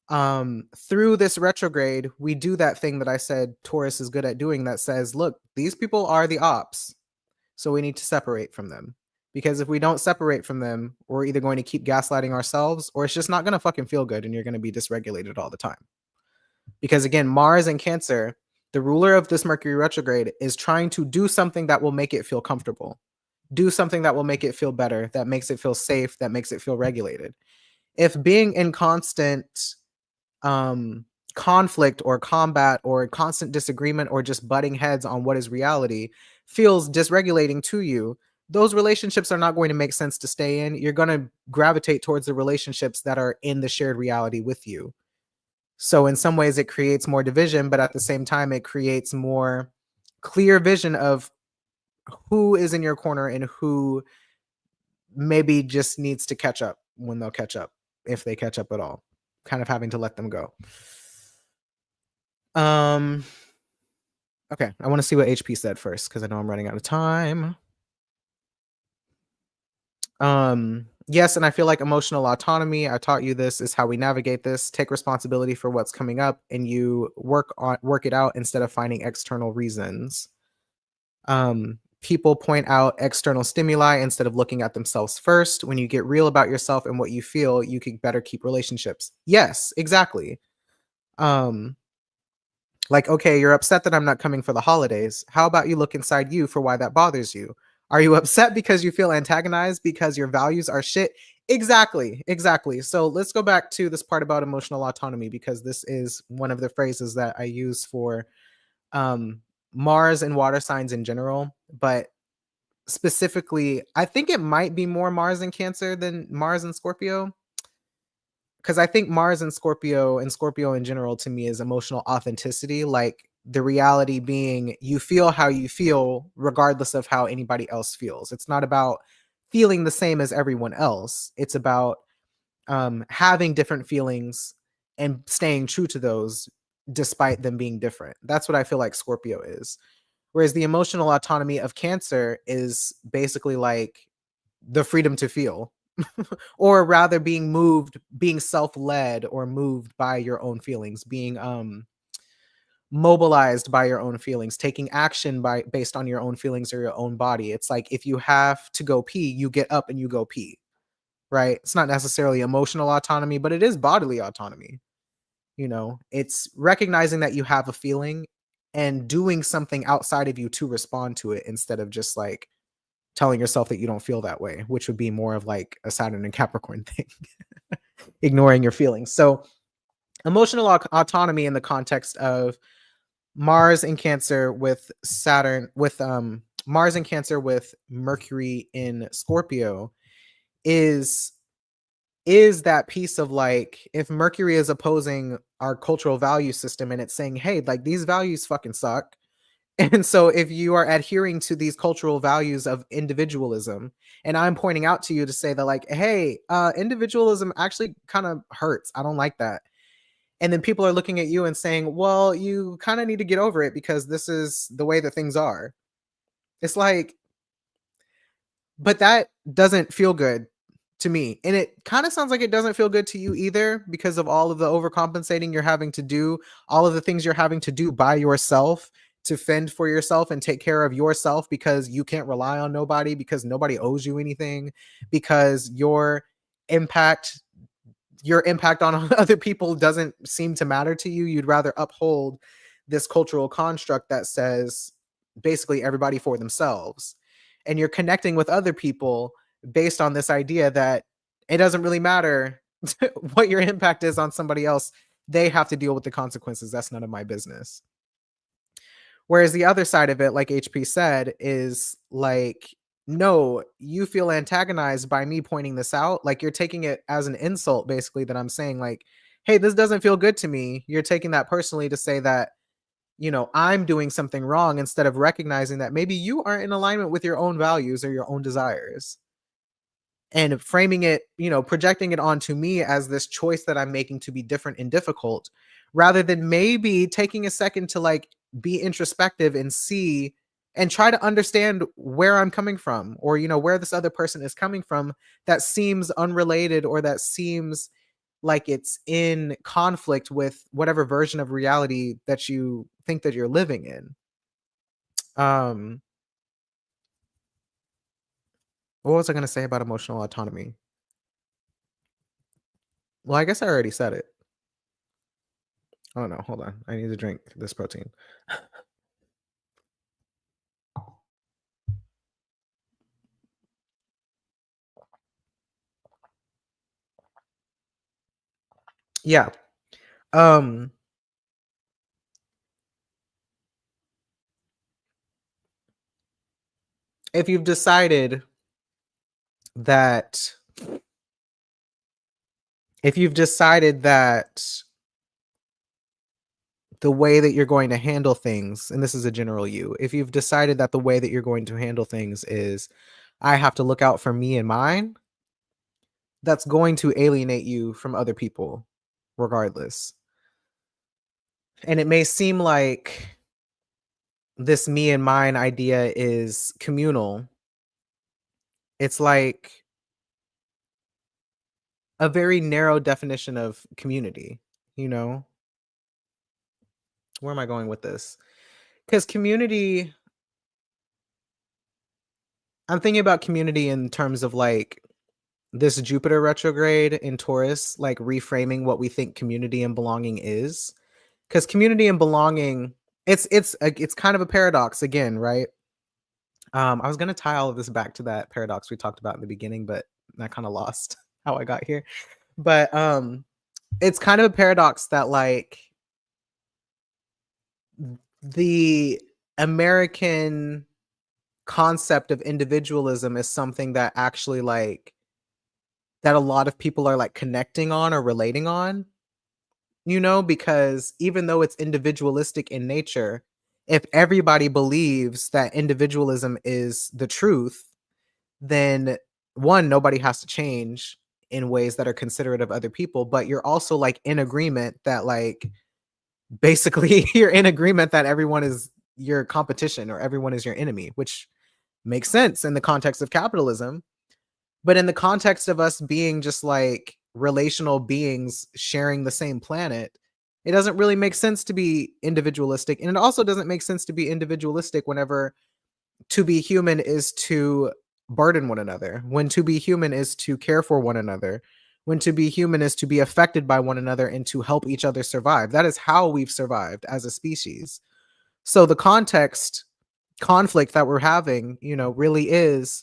through this retrograde, we do that thing that I said Taurus is good at doing that says, look, these people are the ops. So we need to separate from them. Because if we don't separate from them, we're either going to keep gaslighting ourselves or it's just not going to fucking feel good and you're going to be dysregulated all the time. Because again, Mars and Cancer, the ruler of this Mercury retrograde, is trying to do something that will make it feel comfortable, do something that will make it feel better, that makes it feel safe, that makes it feel regulated. If being in constant um conflict or combat or constant disagreement or just butting heads on what is reality feels dysregulating to you, those relationships are not going to make sense to stay in. You're going to gravitate towards the relationships that are in the shared reality with you. So in some ways it creates more division, but at the same time it creates more clear vision of who is in your corner and who maybe just needs to catch up when they'll catch up, if they catch up at all. Kind of having to let them go. Um okay, I want to see what HP said first because I know I'm running out of time. Yes, and I feel like emotional autonomy, I taught you this, is how we navigate this. Take responsibility for what's coming up and you work it out instead of finding external reasons. People point out external stimuli instead of looking at themselves first. When you get real about yourself and what you feel, you can better keep relationships. Yes, exactly. Um, like, okay, you're upset that I'm not coming for the holidays. How about you look inside you for why that bothers you? Are you upset because you feel antagonized because your values are shit? Exactly, exactly. So let's go back to this part about emotional autonomy because this is one of the phrases that I use for um, Mars and water signs in general. But specifically, I think it might be more Mars and Cancer than Mars and Scorpio. Because I think Mars and Scorpio in general to me is emotional authenticity. Like the reality being you feel how you feel, regardless of how anybody else feels. It's not about feeling the same as everyone else. It's about having different feelings and staying true to those despite them being different. That's what I feel like Scorpio is. Whereas the emotional autonomy of Cancer is basically like the freedom to feel, or rather being moved, being self-led or moved by your own feelings, being mobilized by your own feelings, taking action by based on your own feelings or your own body. It's like if you have to go pee, you get up and you go pee, right? It's not necessarily emotional autonomy, but it is bodily autonomy. You know, it's recognizing that you have a feeling and doing something outside of you to respond to it instead of just like telling yourself that you don't feel that way, which would be more of like a Saturn and Capricorn thing, ignoring your feelings. So, emotional autonomy in the context of Mars in Cancer with Saturn, with Mars in Cancer with Mercury in Scorpio is that piece of like if Mercury is opposing our cultural value system and it's saying, hey, like these values fucking suck. And so if you are adhering to these cultural values of individualism, and I'm pointing out to you to say that like, hey, individualism actually kind of hurts. I don't like that. And then people are looking at you and saying, well, you kind of need to get over it because this is the way that things are. It's like, but that doesn't feel good to me. And it kind of sounds like it doesn't feel good to you either because of all of the overcompensating you're having to do, all of the things you're having to do by yourself to fend for yourself and take care of yourself because you can't rely on nobody, because nobody owes you anything, because impact your impact on other people doesn't seem to matter to you. You'd rather uphold this cultural construct that says basically everybody for themselves. And you're connecting with other people based on this idea that it doesn't really matter what your impact is on somebody else. They have to deal with the consequences. That's none of my business. Whereas the other side of it, like HP said, is like, no, you feel antagonized by me pointing this out. Like you're taking it as an insult, basically, that I'm saying, like, hey, this doesn't feel good to me. You're taking that personally to say that, I'm doing something wrong instead of recognizing that maybe you aren't in alignment with your own values or your own desires and framing it, projecting it onto me as this choice that I'm making to be different and difficult, rather than maybe taking a second to like be introspective and see and try to understand where I'm coming from or, where this other person is coming from that seems unrelated or that seems like it's in conflict with whatever version of reality that you think that you're living in. Um, what was I going to say about emotional autonomy? Well, I guess I already said it. Oh no, hold on. I need to drink this protein. Yeah. Um, if you've decided that if you've decided that the way that you're going to handle things, and this is a general you, if you've decided that the way that you're going to handle things is, I have to look out for me and mine, that's going to alienate you from other people regardless. And it may seem like this me and mine idea is communal. It's like a very narrow definition of community, you know? Where am I going with this? Because community, I'm thinking about community in terms of like this Jupiter retrograde in Taurus, like reframing what we think community and belonging is. Because community and belonging, it's kind of a paradox again, right? I was gonna tie all of this back to that paradox we talked about in the beginning, but I kind of lost how I got here. But it's kind of a paradox that like the American concept of individualism is something that actually like that a lot of people are like connecting on or relating on, you know, because even though it's individualistic in nature, if everybody believes that individualism is the truth, then one, nobody has to change in ways that are considerate of other people, but you're also like in agreement that like basically you're in agreement that everyone is your competition or everyone is your enemy, which makes sense in the context of capitalism. But in the context of us being just like relational beings sharing the same planet, it doesn't really make sense to be individualistic. And it also doesn't make sense to be individualistic whenever to be human is to burden one another, when to be human is to care for one another, when to be human is to be affected by one another and to help each other survive. That is how we've survived as a species. So the context conflict that we're having, you know, really is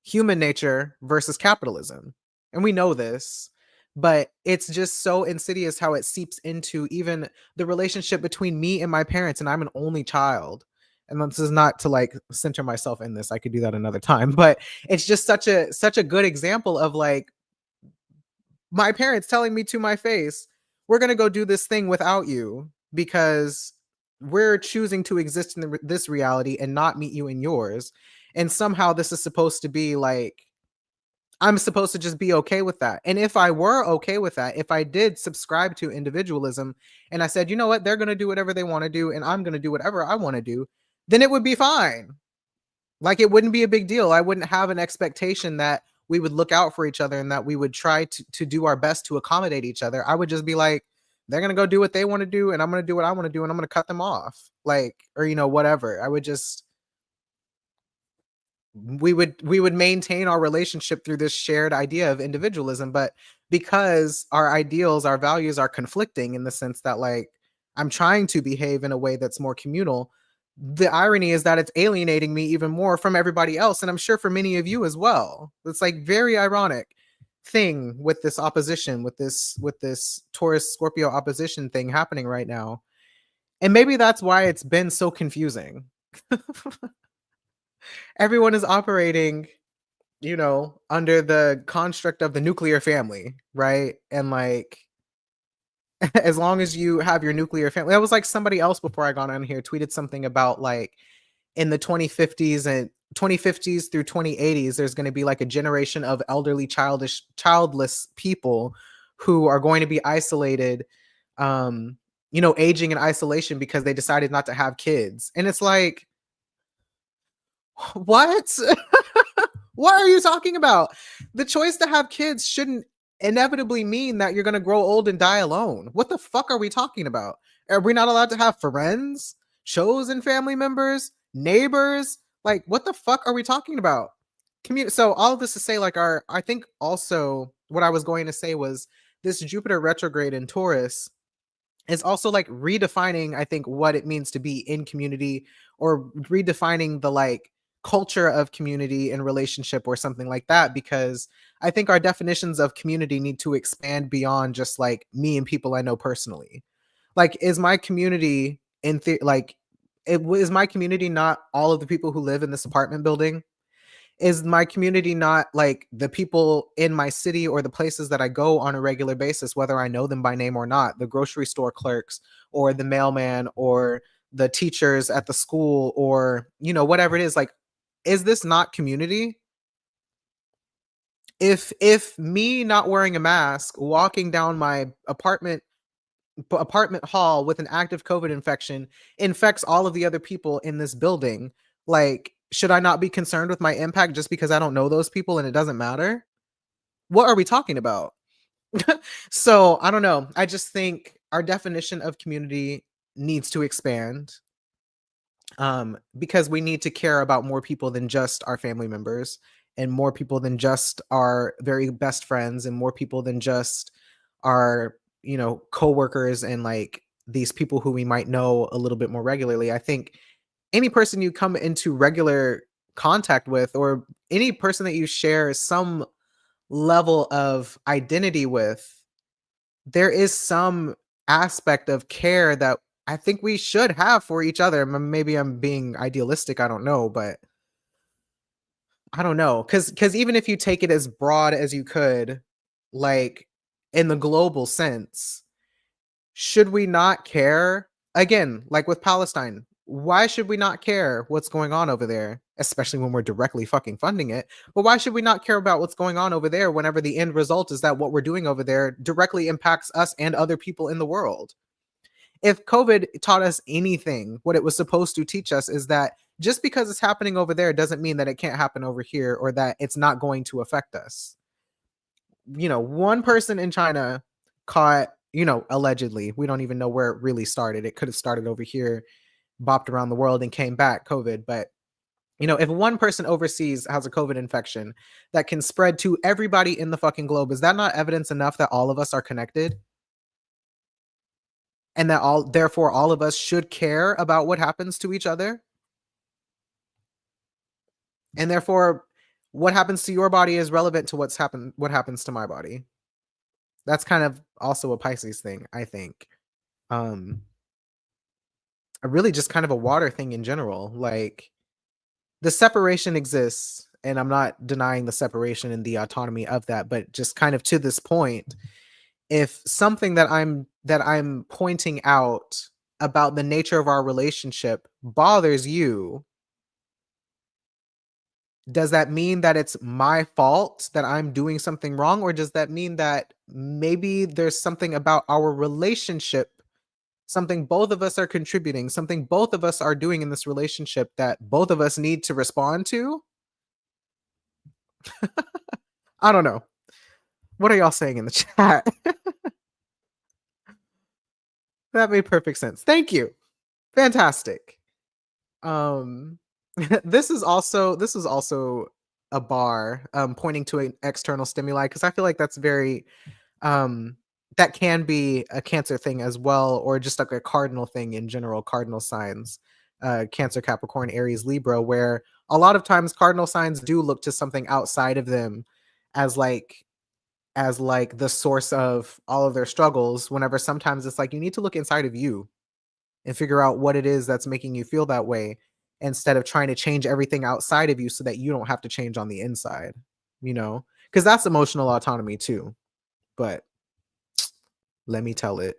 human nature versus capitalism. And we know this, but it's just so insidious how it seeps into even the relationship between me and my parents. And I'm an only child. And this is not to like center myself in this. I could do that another time, but it's just such a good example of like my parents telling me to my face, we're going to go do this thing without you because we're choosing to exist in this reality and not meet you in yours. And somehow this is supposed to be like, I'm supposed to just be okay with that. And if I were okay with that, if I did subscribe to individualism and I said, you know what, they're going to do whatever they want to do and I'm going to do whatever I want to do, then it would be fine. Like it wouldn't be a big deal. I wouldn't have an expectation that we would look out for each other and that we would try to do our best to accommodate each other. I would just be like, they're going to go do what they want to do and I'm going to do what I want to do and I'm going to cut them off. Like, or, you know, whatever. I would just, we would maintain our relationship through this shared idea of individualism, but because our ideals, our values are conflicting in the sense that like I'm trying to behave in a way that's more communal, the irony is that it's alienating me even more from everybody else, and I'm sure for many of you as well. It's like very ironic thing with this opposition, with this Taurus Scorpio opposition thing happening right now. And maybe that's why it's been so confusing. Everyone is operating, you know, under the construct of the nuclear family, right? And like, as long as you have your nuclear family, that was like somebody else before I got on here tweeted something about like in the 2050s and 2050s through 2080s, there's going to be like a generation of elderly, childless people who are going to be isolated, you know, aging in isolation because they decided not to have kids. And it's like, what? What are you talking about? The choice to have kids shouldn't inevitably mean that you're going to grow old and die alone. What the fuck are we talking about? Are we not allowed to have friends, chosen family members, neighbors? Like, what the fuck are we talking about? So all of this to say, like, I think also what I was going to say was this Jupiter retrograde in Taurus is also like redefining, I think, what it means to be in community or redefining the like culture of community and relationship or something like that, because I think our definitions of community need to expand beyond just like me and people I know personally. Like, is my community is my community not all of the people who live in this apartment building? Is my community not like the people in my city or the places that I go on a regular basis, whether I know them by name or not, the grocery store clerks or the mailman or the teachers at the school or, whatever it is, like, is this not community? If me not wearing a mask, walking down my apartment hall with an active COVID infection infects all of the other people in this building, like, should I not be concerned with my impact just because I don't know those people and it doesn't matter? What are we talking about? So I don't know. I just think our definition of community needs to expand, because we need to care about more people than just our family members and more people than just our very best friends and more people than just our, coworkers and like these people who we might know a little bit more regularly. I think any person you come into regular contact with or any person that you share some level of identity with, there is some aspect of care that I think we should have for each other. Maybe I'm being idealistic, I don't know, but I don't know, cuz even if you take it as broad as you could, like in the global sense, should we not care? Again, like with Palestine, why should we not care what's going on over there? Especially when we're directly fucking funding it. But why should we not care about what's going on over there whenever the end result is that what we're doing over there directly impacts us and other people in the world? If COVID taught us anything, what it was supposed to teach us is that just because it's happening over there doesn't mean that it can't happen over here or that it's not going to affect us. One person in China caught, allegedly, we don't even know where it really started. It could have started over here, bopped around the world and came back, COVID. But, if one person overseas has a COVID infection that can spread to everybody in the fucking globe, is that not evidence enough that all of us are connected? And that therefore all of us should care about what happens to each other? And therefore, what happens to your body is relevant to what happens to my body. That's kind of also a Pisces thing, I think. Um, really just kind of a water thing in general. Like, the separation exists, and I'm not denying the separation and the autonomy of that, but just kind of to this point, if something that I'm pointing out about the nature of our relationship bothers you, does that mean that it's my fault that I'm doing something wrong? Or does that mean that maybe there's something about our relationship, something both of us are contributing, something both of us are doing in this relationship that both of us need to respond to? I don't know. What are y'all saying in the chat? That made perfect sense. Thank you. Fantastic. Um this is also a bar pointing to an external stimuli, because I feel like that's very um that can be a Cancer thing as well, or just like a cardinal thing in general, cardinal signs, Cancer, Capricorn, Aries, Libra, where a lot of times cardinal signs do look to something outside of them as like the source of all of their struggles, whenever sometimes it's like you need to look inside of you and figure out what it is that's making you feel that way, instead of trying to change everything outside of you so that you don't have to change on the inside, because that's emotional autonomy too. But let me tell it.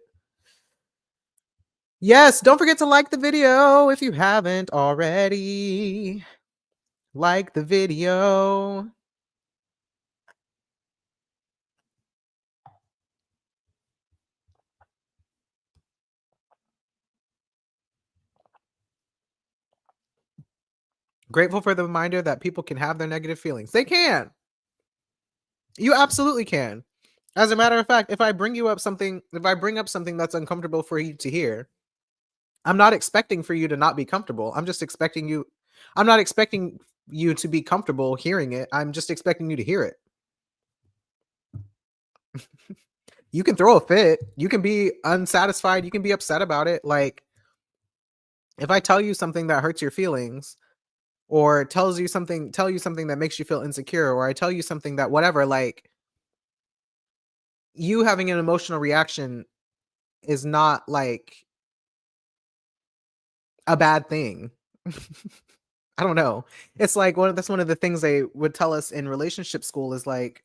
Yes, don't forget to like the video if you haven't already. Like the video. Grateful for the reminder that people can have their negative feelings. They can. You absolutely can. As a matter of fact, if I bring up something that's uncomfortable for you to hear, I'm not expecting for you to not be comfortable. I'm not expecting you to be comfortable hearing it. I'm just expecting you to hear it. You can throw a fit. You can be unsatisfied. You can be upset about it. Like, if I tell you something that hurts your feelings, or tell you something that makes you feel insecure, or I tell you something that whatever, like, you having an emotional reaction is not like a bad thing. I don't know. It's like that's one of the things they would tell us in relationship school is like,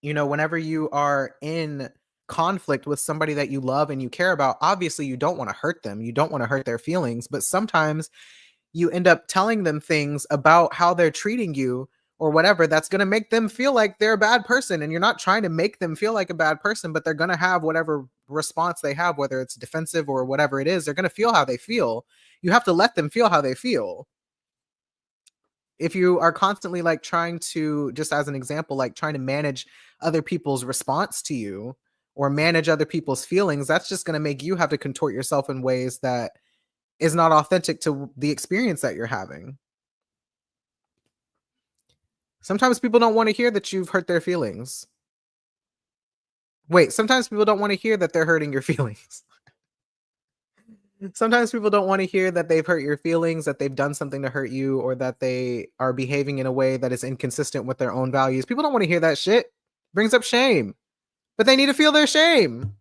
whenever you are in conflict with somebody that you love and you care about, obviously you don't want to hurt them. You don't want to hurt their feelings, but sometimes you end up telling them things about how they're treating you or whatever that's going to make them feel like they're a bad person, and you're not trying to make them feel like a bad person, but they're going to have whatever response they have, whether it's defensive or whatever it is. They're going to feel how they feel. You have to let them feel how they feel. If you are constantly like trying to, just as an example, like trying to manage other people's response to you or manage other people's feelings, that's just going to make you have to contort yourself in ways that is not authentic to the experience that you're having. Sometimes people don't want to hear that you've hurt their feelings. Wait, sometimes people don't want to hear that they're hurting your feelings. Sometimes people don't want to hear that they've hurt your feelings, that they've done something to hurt you, or that they are behaving in a way that is inconsistent with their own values. People don't want to hear that shit. Brings up shame. But they need to feel their shame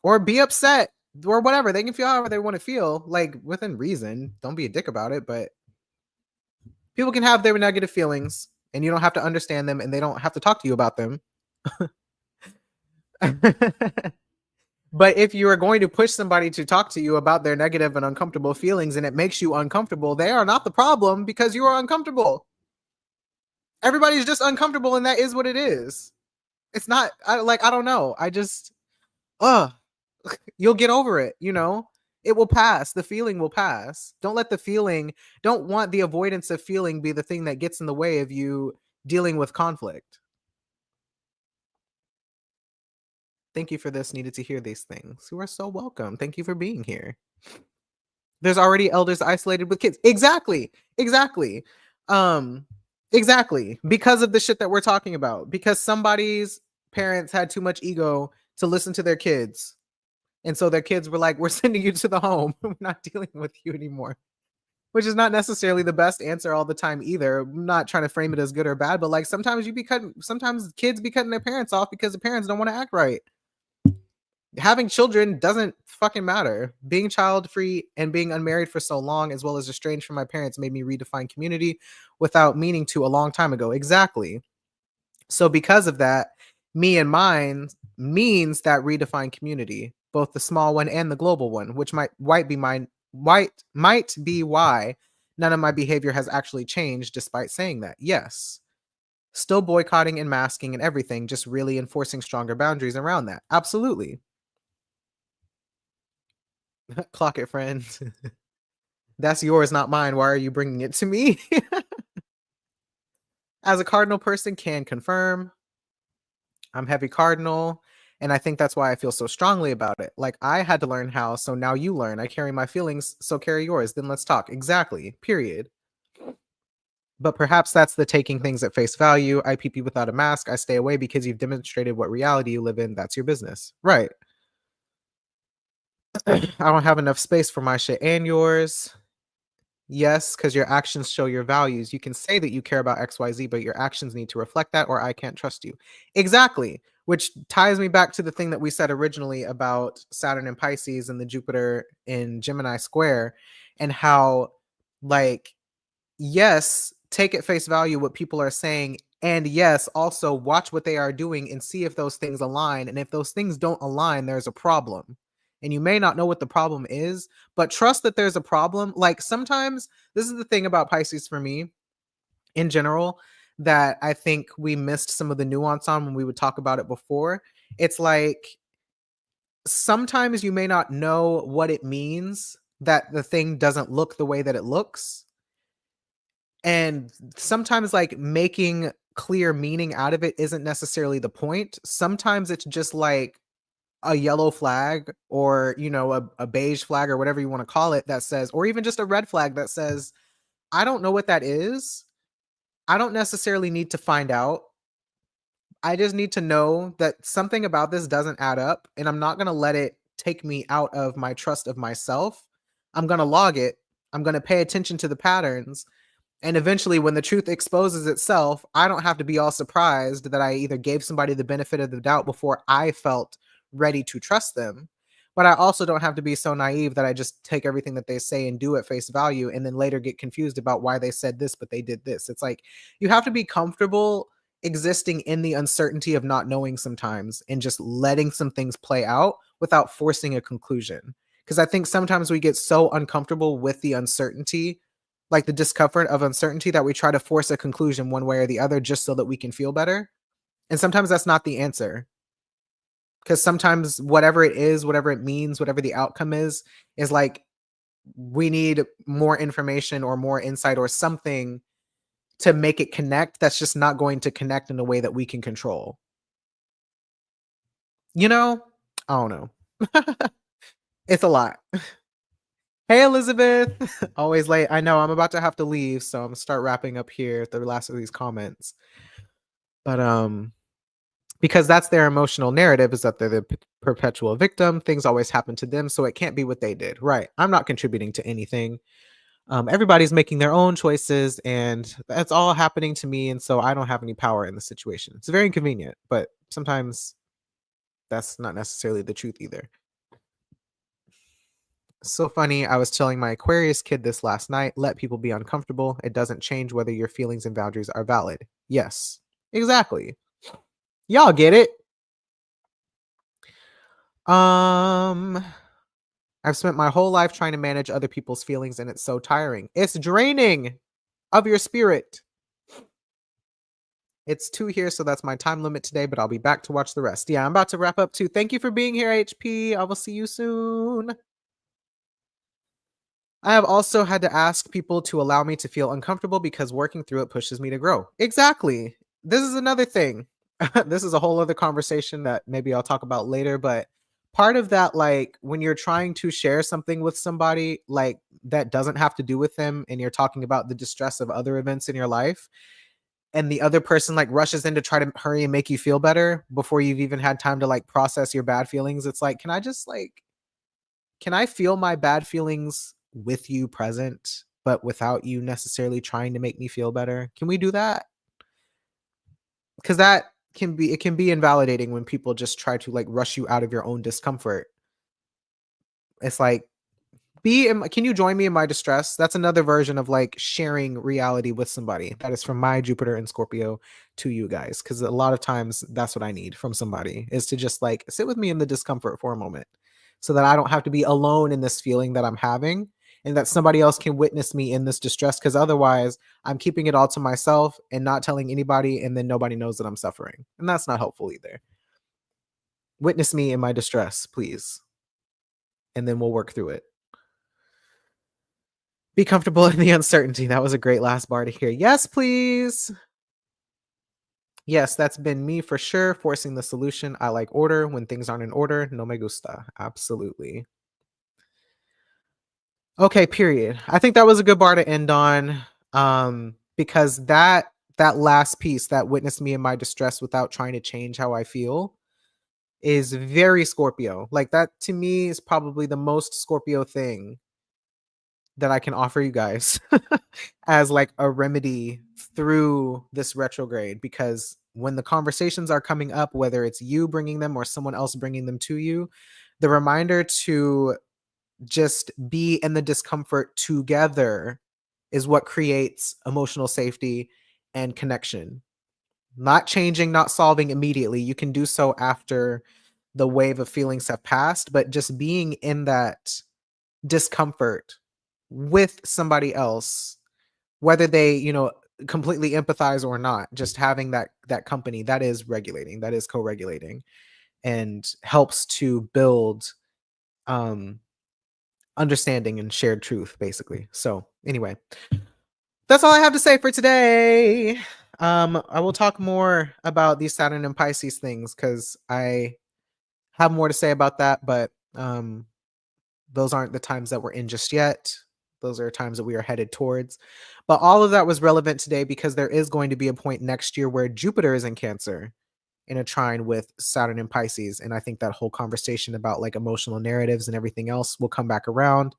or be upset or whatever. They can feel however they want to feel, like within reason. Don't be a dick about it, but people can have their negative feelings and you don't have to understand them and they don't have to talk to you about them. But if you are going to push somebody to talk to you about their negative and uncomfortable feelings and it makes you uncomfortable, they are not the problem because you are uncomfortable. Everybody's just uncomfortable and that is what it is. It's not I don't know. I just uh you'll get over it, It will pass. The feeling will pass. Don't want the avoidance of feeling be the thing that gets in the way of you dealing with conflict. Thank you for this. Needed to hear these things. You are so welcome. Thank you for being here. There's already elders isolated with kids. Exactly. Exactly. Um, exactly. Because of the shit that we're talking about. Because somebody's parents had too much ego to listen to their kids. And so their kids were like, we're sending you to the home. We're not dealing with you anymore. Which is not necessarily the best answer all the time either. I'm not trying to frame it as good or bad, but like sometimes sometimes kids be cutting their parents off because the parents don't want to act right. Having children doesn't fucking matter. Being child free and being unmarried for so long, as well as estranged from my parents, made me redefine community without meaning to a long time ago. Exactly. So because of that, me and mine means that redefined community, both the small one and the global one, which might be why none of my behavior has actually changed despite saying that. Yes. Still boycotting and masking and everything, just really enforcing stronger boundaries around that. Absolutely. Clock it, friend. That's yours, not mine. Why are you bringing it to me? As a cardinal person, can confirm. I'm heavy cardinal. And I think that's why I feel so strongly about it. Like I had to learn how, so now you learn. I carry my feelings, so carry yours. Then let's talk. Exactly. Period. But perhaps that's the taking things at face value. I pee without a mask. I stay away because you've demonstrated what reality you live in. That's your business. Right. I don't have enough space for my shit and yours. Yes, because your actions show your values. You can say that you care about XYZ, but your actions need to reflect that, or I can't trust you. Exactly. Which ties me back to the thing that we said originally about Saturn and Pisces and the Jupiter in Gemini square, and how, like, yes, take at face value what people are saying. And yes, also watch what they are doing and see if those things align. And if those things don't align, there's a problem. And you may not know what the problem is, but trust that there's a problem. Like sometimes, this is the thing about Pisces for me in general that I think we missed some of the nuance on when we would talk about it before. It's like sometimes you may not know what it means that the thing doesn't look the way that it looks. And sometimes like making clear meaning out of it isn't necessarily the point. Sometimes it's just like a yellow flag or, a beige flag or whatever you want to call it that says, or even just a red flag that says, I don't know what that is. I don't necessarily need to find out. I just need to know that something about this doesn't add up and I'm not going to let it take me out of my trust of myself. I'm going to log it. I'm going to pay attention to the patterns. And eventually, when the truth exposes itself, I don't have to be all surprised that I either gave somebody the benefit of the doubt before I felt ready to trust them. But I also don't have to be so naive that I just take everything that they say and do at face value and then later get confused about why they said this, but they did this. It's like you have to be comfortable existing in the uncertainty of not knowing sometimes and just letting some things play out without forcing a conclusion. Because I think sometimes we get so uncomfortable with the uncertainty, like the discomfort of uncertainty, that we try to force a conclusion one way or the other just so that we can feel better. And sometimes that's not the answer. Because sometimes whatever it is, whatever it means, whatever the outcome is like we need more information or more insight or something to make it connect that's just not going to connect in a way that we can control. You know? I don't know. It's a lot. Hey, Elizabeth. Always late. I know I'm about to have to leave, so I'm gonna start wrapping up here at the last of these comments. But because that's their emotional narrative, is that they're the perpetual victim. Things always happen to them, so it can't be what they did. Right. I'm not contributing to anything. Everybody's making their own choices, and that's all happening to me. And so I don't have any power in the situation. It's very inconvenient, but sometimes that's not necessarily the truth either. So funny. I was telling my Aquarius kid this last night. Let people be uncomfortable. It doesn't change whether your feelings and boundaries are valid. Yes, exactly. Y'all get it. Um, I've spent my whole life trying to manage other people's feelings, and it's so tiring. It's draining of your spirit. It's 2 here, so that's my time limit today, but I'll be back to watch the rest. Yeah, I'm about to wrap up too. Thank you for being here, HP. I will see you soon. I have also had to ask people to allow me to feel uncomfortable because working through it pushes me to grow. Exactly. This is another thing. This is a whole other conversation that maybe I'll talk about later, but part of that, like when you're trying to share something with somebody like that doesn't have to do with them and you're talking about the distress of other events in your life, and the other person like rushes in to try to hurry and make you feel better before you've even had time to like process your bad feelings. It's like, can I feel my bad feelings with you present, but without you necessarily trying to make me feel better? Can we do that? Because it can be invalidating when people just try to like rush you out of your own discomfort. It's like, can you join me in my distress? That's another version of like sharing reality with somebody. That is from my Jupiter and Scorpio to you guys, because a lot of times that's what I need from somebody, is to just like sit with me in the discomfort for a moment so that I don't have to be alone in this feeling that I'm having, and that somebody else can witness me in this distress, because otherwise I'm keeping it all to myself and not telling anybody, and then nobody knows that I'm suffering, and that's not helpful either. Witness me in my distress, please, and then we'll work through it. Be comfortable in the uncertainty. That was a great last bar to hear. Yes, please. Yes, that's been me for sure, forcing the solution. I like order. When things aren't in order, no me gusta. Absolutely. Okay, period. I think that was a good bar to end on. Because that last piece, that witnessed me in my distress without trying to change how I feel, is very Scorpio. Like that to me is probably the most Scorpio thing that I can offer you guys as like a remedy through this retrograde. Because when the conversations are coming up, whether it's you bringing them or someone else bringing them to you, the reminder to just be in the discomfort together is what creates emotional safety and connection. Not changing, not solving immediately. You can do so after the wave of feelings have passed, but just being in that discomfort with somebody else, whether they, completely empathize or not, just having that company, that is regulating, that is co-regulating, and helps to build um understanding and shared truth, basically. So anyway, that's all I have to say for today. I will talk more about these Saturn and Pisces things because I have more to say about that, but those aren't the times that we're in just yet. Those are times that we are headed towards. But all of that was relevant today because there is going to be a point next year where Jupiter is in Cancer in a trine with Saturn and Pisces. And I think that whole conversation about like emotional narratives and everything else will come back around.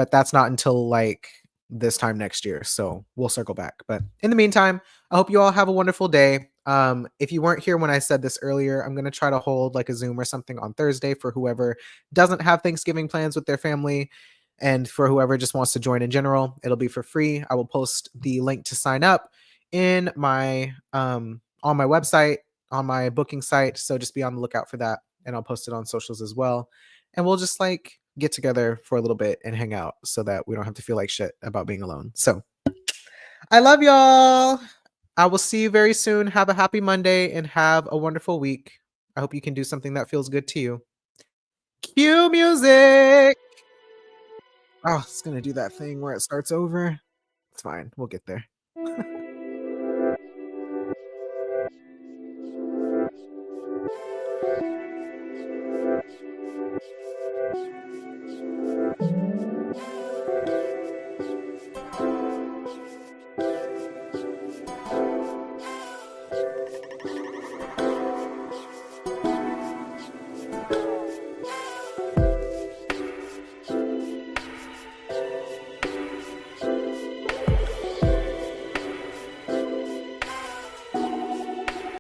but that's not until like this time next year. So we'll circle back. But in the meantime, I hope you all have a wonderful day. If you weren't here when I said this earlier, I'm gonna try to hold like a Zoom or something on Thursday for whoever doesn't have Thanksgiving plans with their family. And for whoever just wants to join in general, it'll be for free. I will post the link to sign up in my on my website, on my booking site. So just be on the lookout for that. And I'll post it on socials as well. And we'll just like get together for a little bit and hang out so that we don't have to feel like shit about being alone. So I love y'all. I will see you very soon. Have a happy Monday and have a wonderful week. I hope you can do something that feels good to you. Cue music. Oh, it's going to do that thing where it starts over. It's fine. We'll get there.